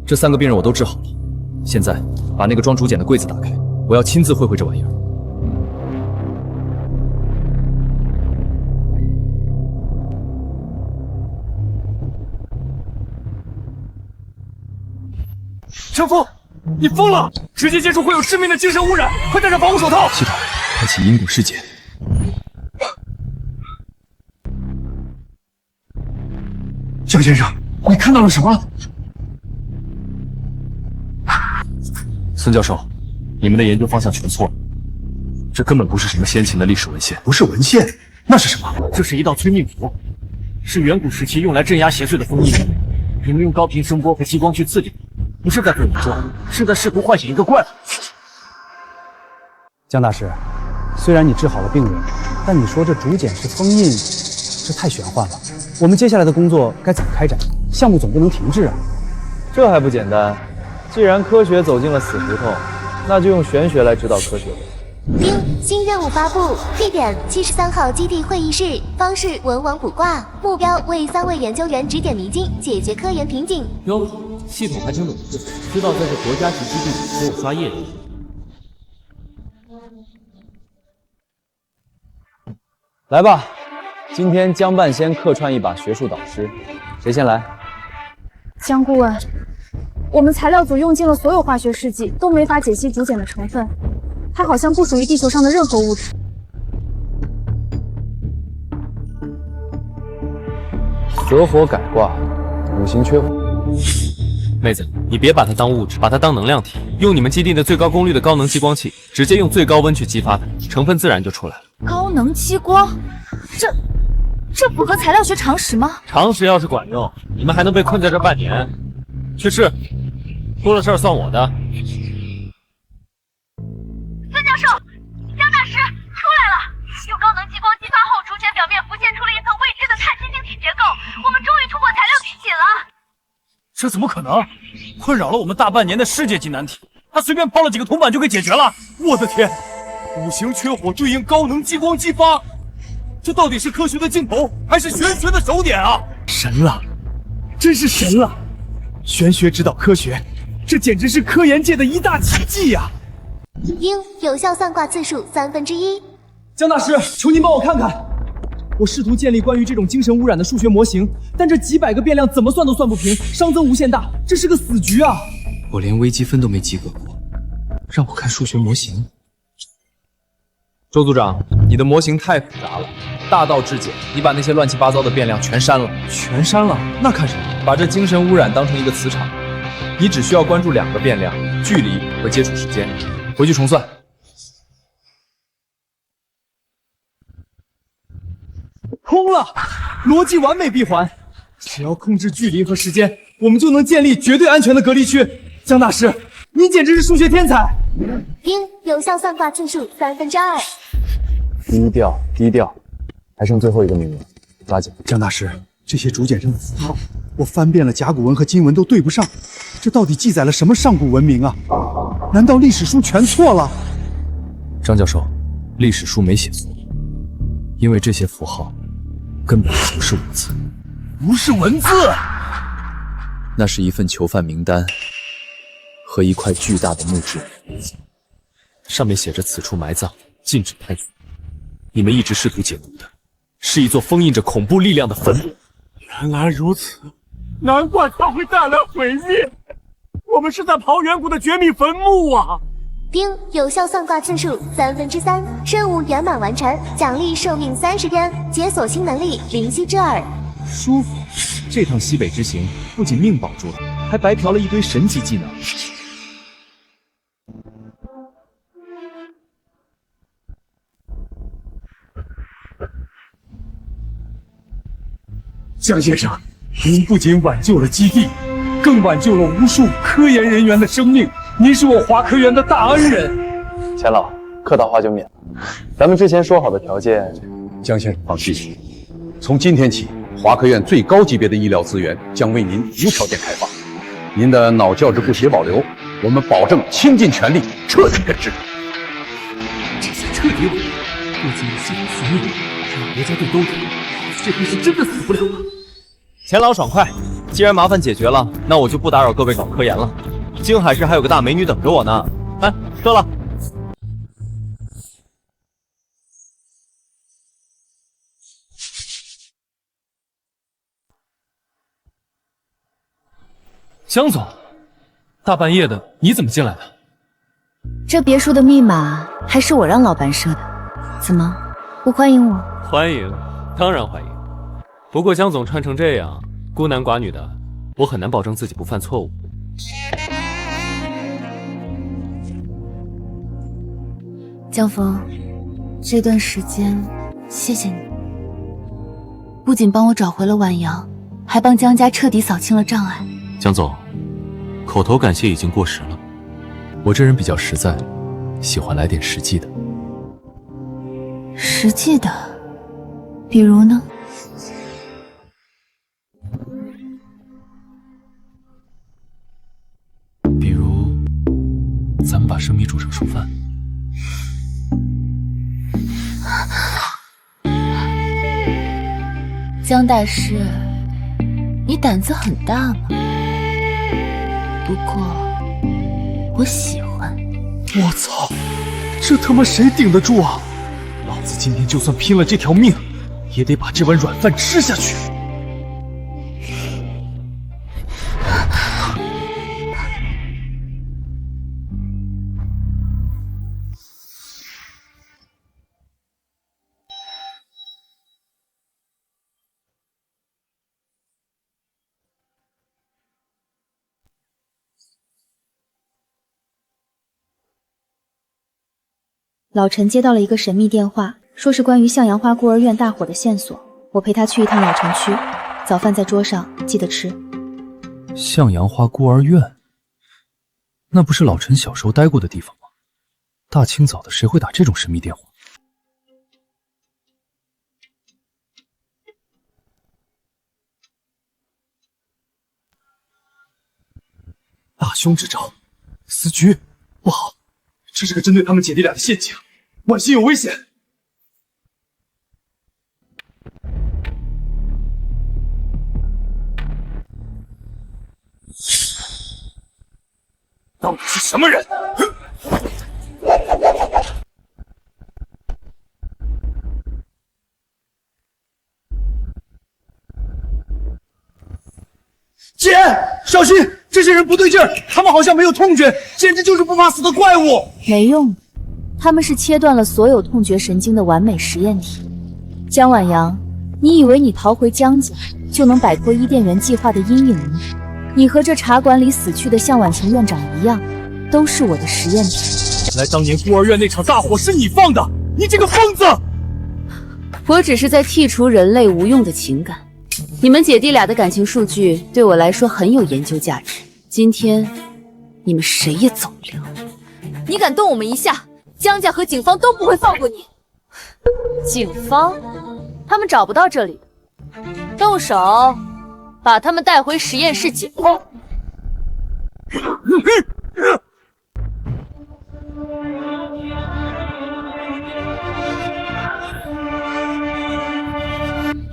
这3个病人我都治好了，现在把那个装竹简的柜子打开，我要亲自会会这玩意儿。程峰，你疯了！直接接触会有致命的精神污染，快戴上防护手套！系统开启因果世界。江先生，你看到了什么？孙教授，你们的研究方向全错了，这根本不是什么先秦的历史文献，不是文献，那是什么？这是一道催命符，是远古时期用来镇压邪祟的封印。你们用高频声波和激光去刺激它，不是在做武装，是在试图唤醒一个怪物。江大师，虽然你治好了病人，但你说这竹简是封印，这太玄幻了。我们接下来的工作该怎么开展？项目总不能停滞啊！这还不简单？既然科学走进了死胡同，那就用玄学来指导科学吧。丁，新任务发布，地点73号基地会议室，方式文王卜卦，目标为3位研究员指点迷津，解决科研瓶颈。哟，系统还挺懂事，知道在这国家级基地给我刷业绩。来吧，今天江半仙客串一把学术导师，谁先来？江顾问，我们材料组用尽了所有化学试剂，都没法解析竹简的成分，它好像不属于地球上的任何物质。择火改卦，五行缺火。妹子，你别把它当物质，把它当能量体。用你们基地的最高功率的高能激光器，直接用最高温去激发它，成分自然就出来了。高能激光，这符合材料学常识吗？常识要是管用，你们还能被困在这半年？去试，出了事儿算我的。孙教授，江大师出来了！用高能激光激发后，竹简表面浮现出了一层未知的碳晶晶体结构，我们终于突破材料瓶颈了。这怎么可能？困扰了我们大半年的世界级难题，他随便抛了几个铜板就给解决了。我的天！五行缺火对应高能激光激发，这到底是科学的尽头，还是玄学的手点啊？神了，真是神了！玄学指导科学，这简直是科研界的一大奇迹呀！应有效算卦次数1/3。江大师，求您帮我看看。我试图建立关于这种精神污染的数学模型，但这几百个变量怎么算都算不平，熵增无限大，这是个死局啊！我连微积分都没及格过，让我看数学模型。周组长，你的模型太复杂了，大道至简，你把那些乱七八糟的变量全删了。全删了？那看什么？把这精神污染当成一个磁场，你只需要关注2个变量：距离和接触时间。回去重算。通了，逻辑完美闭环。只要控制距离和时间，我们就能建立绝对安全的隔离区。江大师，您简直是数学天才！应有效算卦次数2/3。低调，低调，还剩最后一个名额，抓紧！江大师，这些竹简上的符号，我翻遍了甲骨文和金文都对不上，这到底记载了什么上古文明啊？难道历史书全错了？张教授，历史书没写错，因为这些符号根本不是文字，不是文字，那是一份囚犯名单和一块巨大的木质，上面写着此处埋葬，禁止探寻。你们一直试图解读的是一座封印着恐怖力量的坟墓。原来如此，难怪它会带来毁灭。我们是在刨远古的绝密坟墓啊！丁有效算卦次数3/3，任务圆满完成，奖励寿命30天，解锁新能力灵犀之耳。舒服，这趟西北之行不仅命保住了，还白嫖了一堆神级技能。江先生，您不仅挽救了基地，更挽救了无数科研人员的生命。您是我华科园的大恩人。钱老，客套话就免了。咱们之前说好的条件，江先生放心，从今天起，华科院最高级别的医疗资源将为您无条件开放。您的脑教质不协保留，我们保证倾尽全力彻底根治。这下彻底稳了，不仅系统死命，让国家队都懂，这回是真的死不了了。钱老爽快，既然麻烦解决了，那我就不打扰各位搞科研了。京海市还有个大美女等着我呢。哎，撤了。江总，大半夜的你怎么进来的？这别墅的密码还是我让老板设的，怎么不欢迎我？欢迎，当然欢迎。不过江总穿成这样，孤男寡女的，我很难保证自己不犯错误。江峰，这段时间谢谢你，不仅帮我找回了婉阳，还帮江家彻底扫清了障碍。江总，口头感谢已经过时了。我这人比较实在，喜欢来点实际的。实际的，比如呢？比如，咱们把把生米煮成熟饭。江大师，你胆子很大嘛。不过我喜欢。我操，这他妈谁顶得住啊！老子今天就算拼了这条命，也得把这碗软饭吃下去。老陈接到了一个神秘电话，说是关于向阳花孤儿院大火的线索。我陪他去一趟老城区，早饭在桌上，记得吃。向阳花孤儿院，那不是老陈小时候待过的地方吗？大清早的，谁会打这种神秘电话？大凶之兆，死局，不好，这是个针对他们姐弟俩的陷阱，婉欣有危险。到底是什么人？姐，小心！这些人不对劲儿，他们好像没有痛觉，简直就是不怕死的怪物。没用，他们是切断了所有痛觉神经的完美实验体。江晚阳，你以为你逃回江家就能摆脱伊甸园计划的阴影吗？你和这茶馆里死去的向晚晴院长一样，都是我的实验体。原来当年孤儿院那场大火是你放的，你这个疯子！我只是在剔除人类无用的情感。你们姐弟俩的感情数据对我来说很有研究价值。今天你们谁也走不了。你敢动我们一下，江家和警方都不会放过你。警方？他们找不到这里。动手，把他们带回实验室解剖。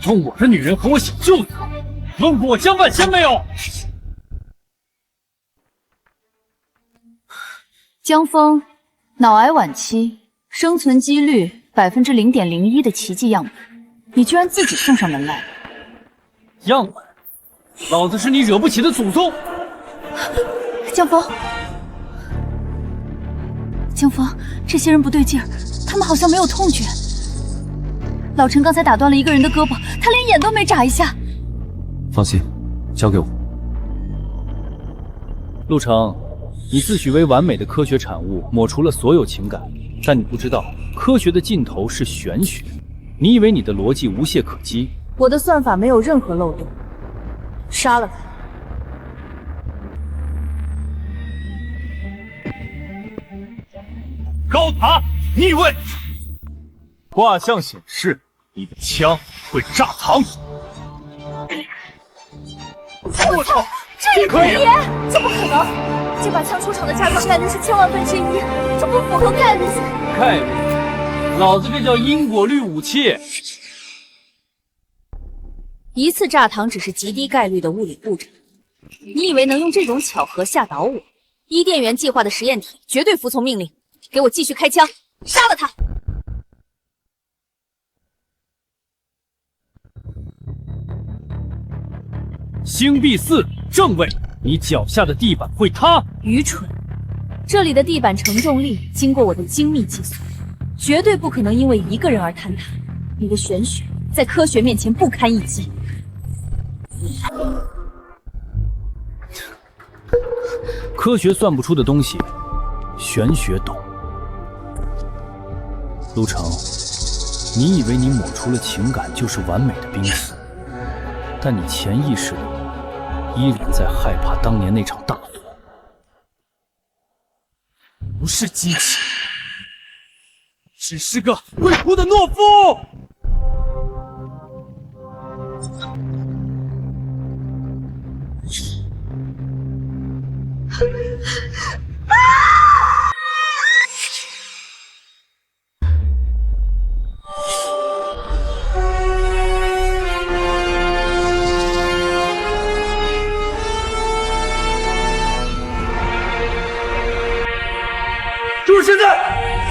用我的女人和我小舅子，问过我江万仙没有？江峰，脑癌晚期，生存几率0.01%的奇迹样本，你居然自己送上门来了。样本？老子是你惹不起的祖宗！江峰，江峰，这些人不对劲儿，他们好像没有痛觉。老陈刚才打断了一个人的胳膊，他连眼都没眨一下。放心，交给我。陆成，你自诩为完美的科学产物，抹除了所有情感，但你不知道，科学的尽头是玄学。你以为你的逻辑无懈可击？我的算法没有任何漏洞，杀了他。高塔逆位，卦象显示你的枪会炸膛。我操，这也可以？怎么可能？这把枪出厂的炸膛概率是1000万分之1，这不符合概率学。概率？老子这叫因果律武器。一次炸膛只是极低概率的物理步骤，你以为能用这种巧合吓倒我？伊甸园计划的实验体绝对服从命令，给我继续开枪，杀了他！星币4正位，你脚下的地板会塌。愚蠢！这里的地板承重力经过我的精密计算，绝对不可能因为一个人而坍塌。你的玄学在科学面前不堪一击。科学算不出的东西，玄学懂。陆成，你以为你抹除了情感就是完美的濒死，但你潜意识里依然在害怕当年那场大火。不是机器，只是个会哭的懦夫。说现在。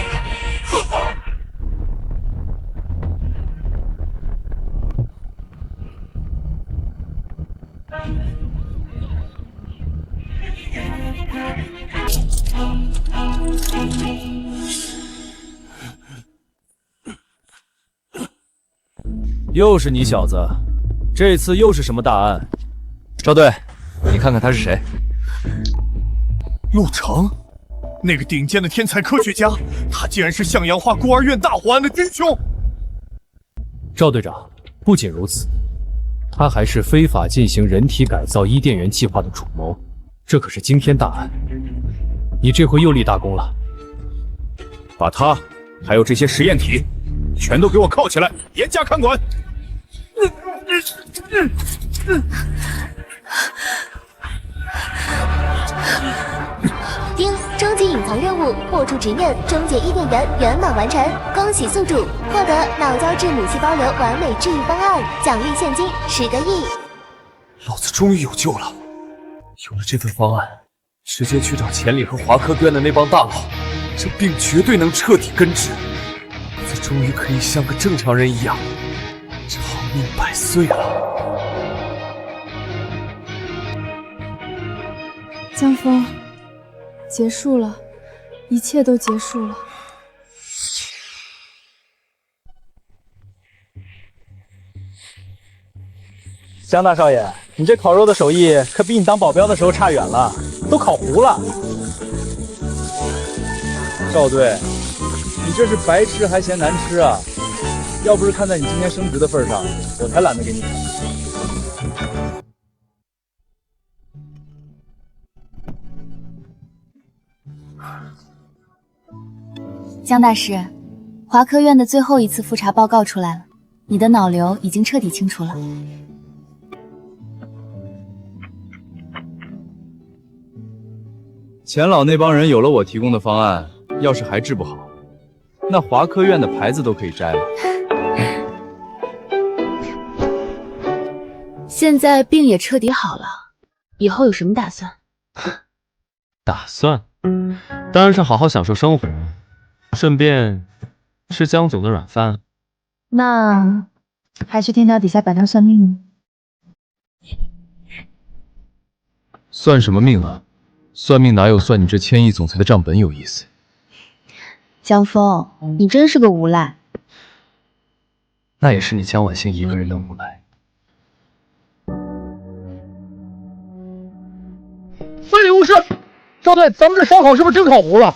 又是你小子，这次又是什么大案？赵队，你看看他是谁？陆成，那个顶尖的天才科学家，他竟然是向阳花孤儿院大火案的真凶。赵队长，不仅如此，他还是非法进行人体改造伊甸园计划的主谋，这可是惊天大案。你这回又立大功了。把他还有这些实验体全都给我铐起来，严加看管。丁，终极隐藏任务破除执念，终结伊甸园圆满完成，恭喜宿主获得脑胶质母细胞瘤完美治愈方案，奖励现金10个亿。老子终于有救了！有了这份方案，直接去找钱理和华科院的那帮大佬，这病绝对能彻底根治。老子终于可以像个正常人一样，长命百岁了。江峰，结束了，一切都结束了。江大少爷，你这烤肉的手艺可比你当保镖的时候差远了，都烤糊了。赵队，你这是白吃还嫌难吃啊！要不是看在你今天升职的份上，我才懒得给你烤。江大师，华科院的最后一次复查报告出来了，你的脑瘤已经彻底清除了。钱老那帮人有了我提供的方案，要是还治不好，那华科院的牌子都可以摘了。现在病也彻底好了，以后有什么打算？打算？当然是好好享受生活，顺便吃江总的软饭。那还去天桥底下摆摊算命呢？算什么命啊？算命哪有算你这千亿总裁的账本有意思？江峰，你真是个无赖。那也是你江晚星一个人的无赖。非礼勿视！赵队，咱们这烧烤是不是真烤糊了？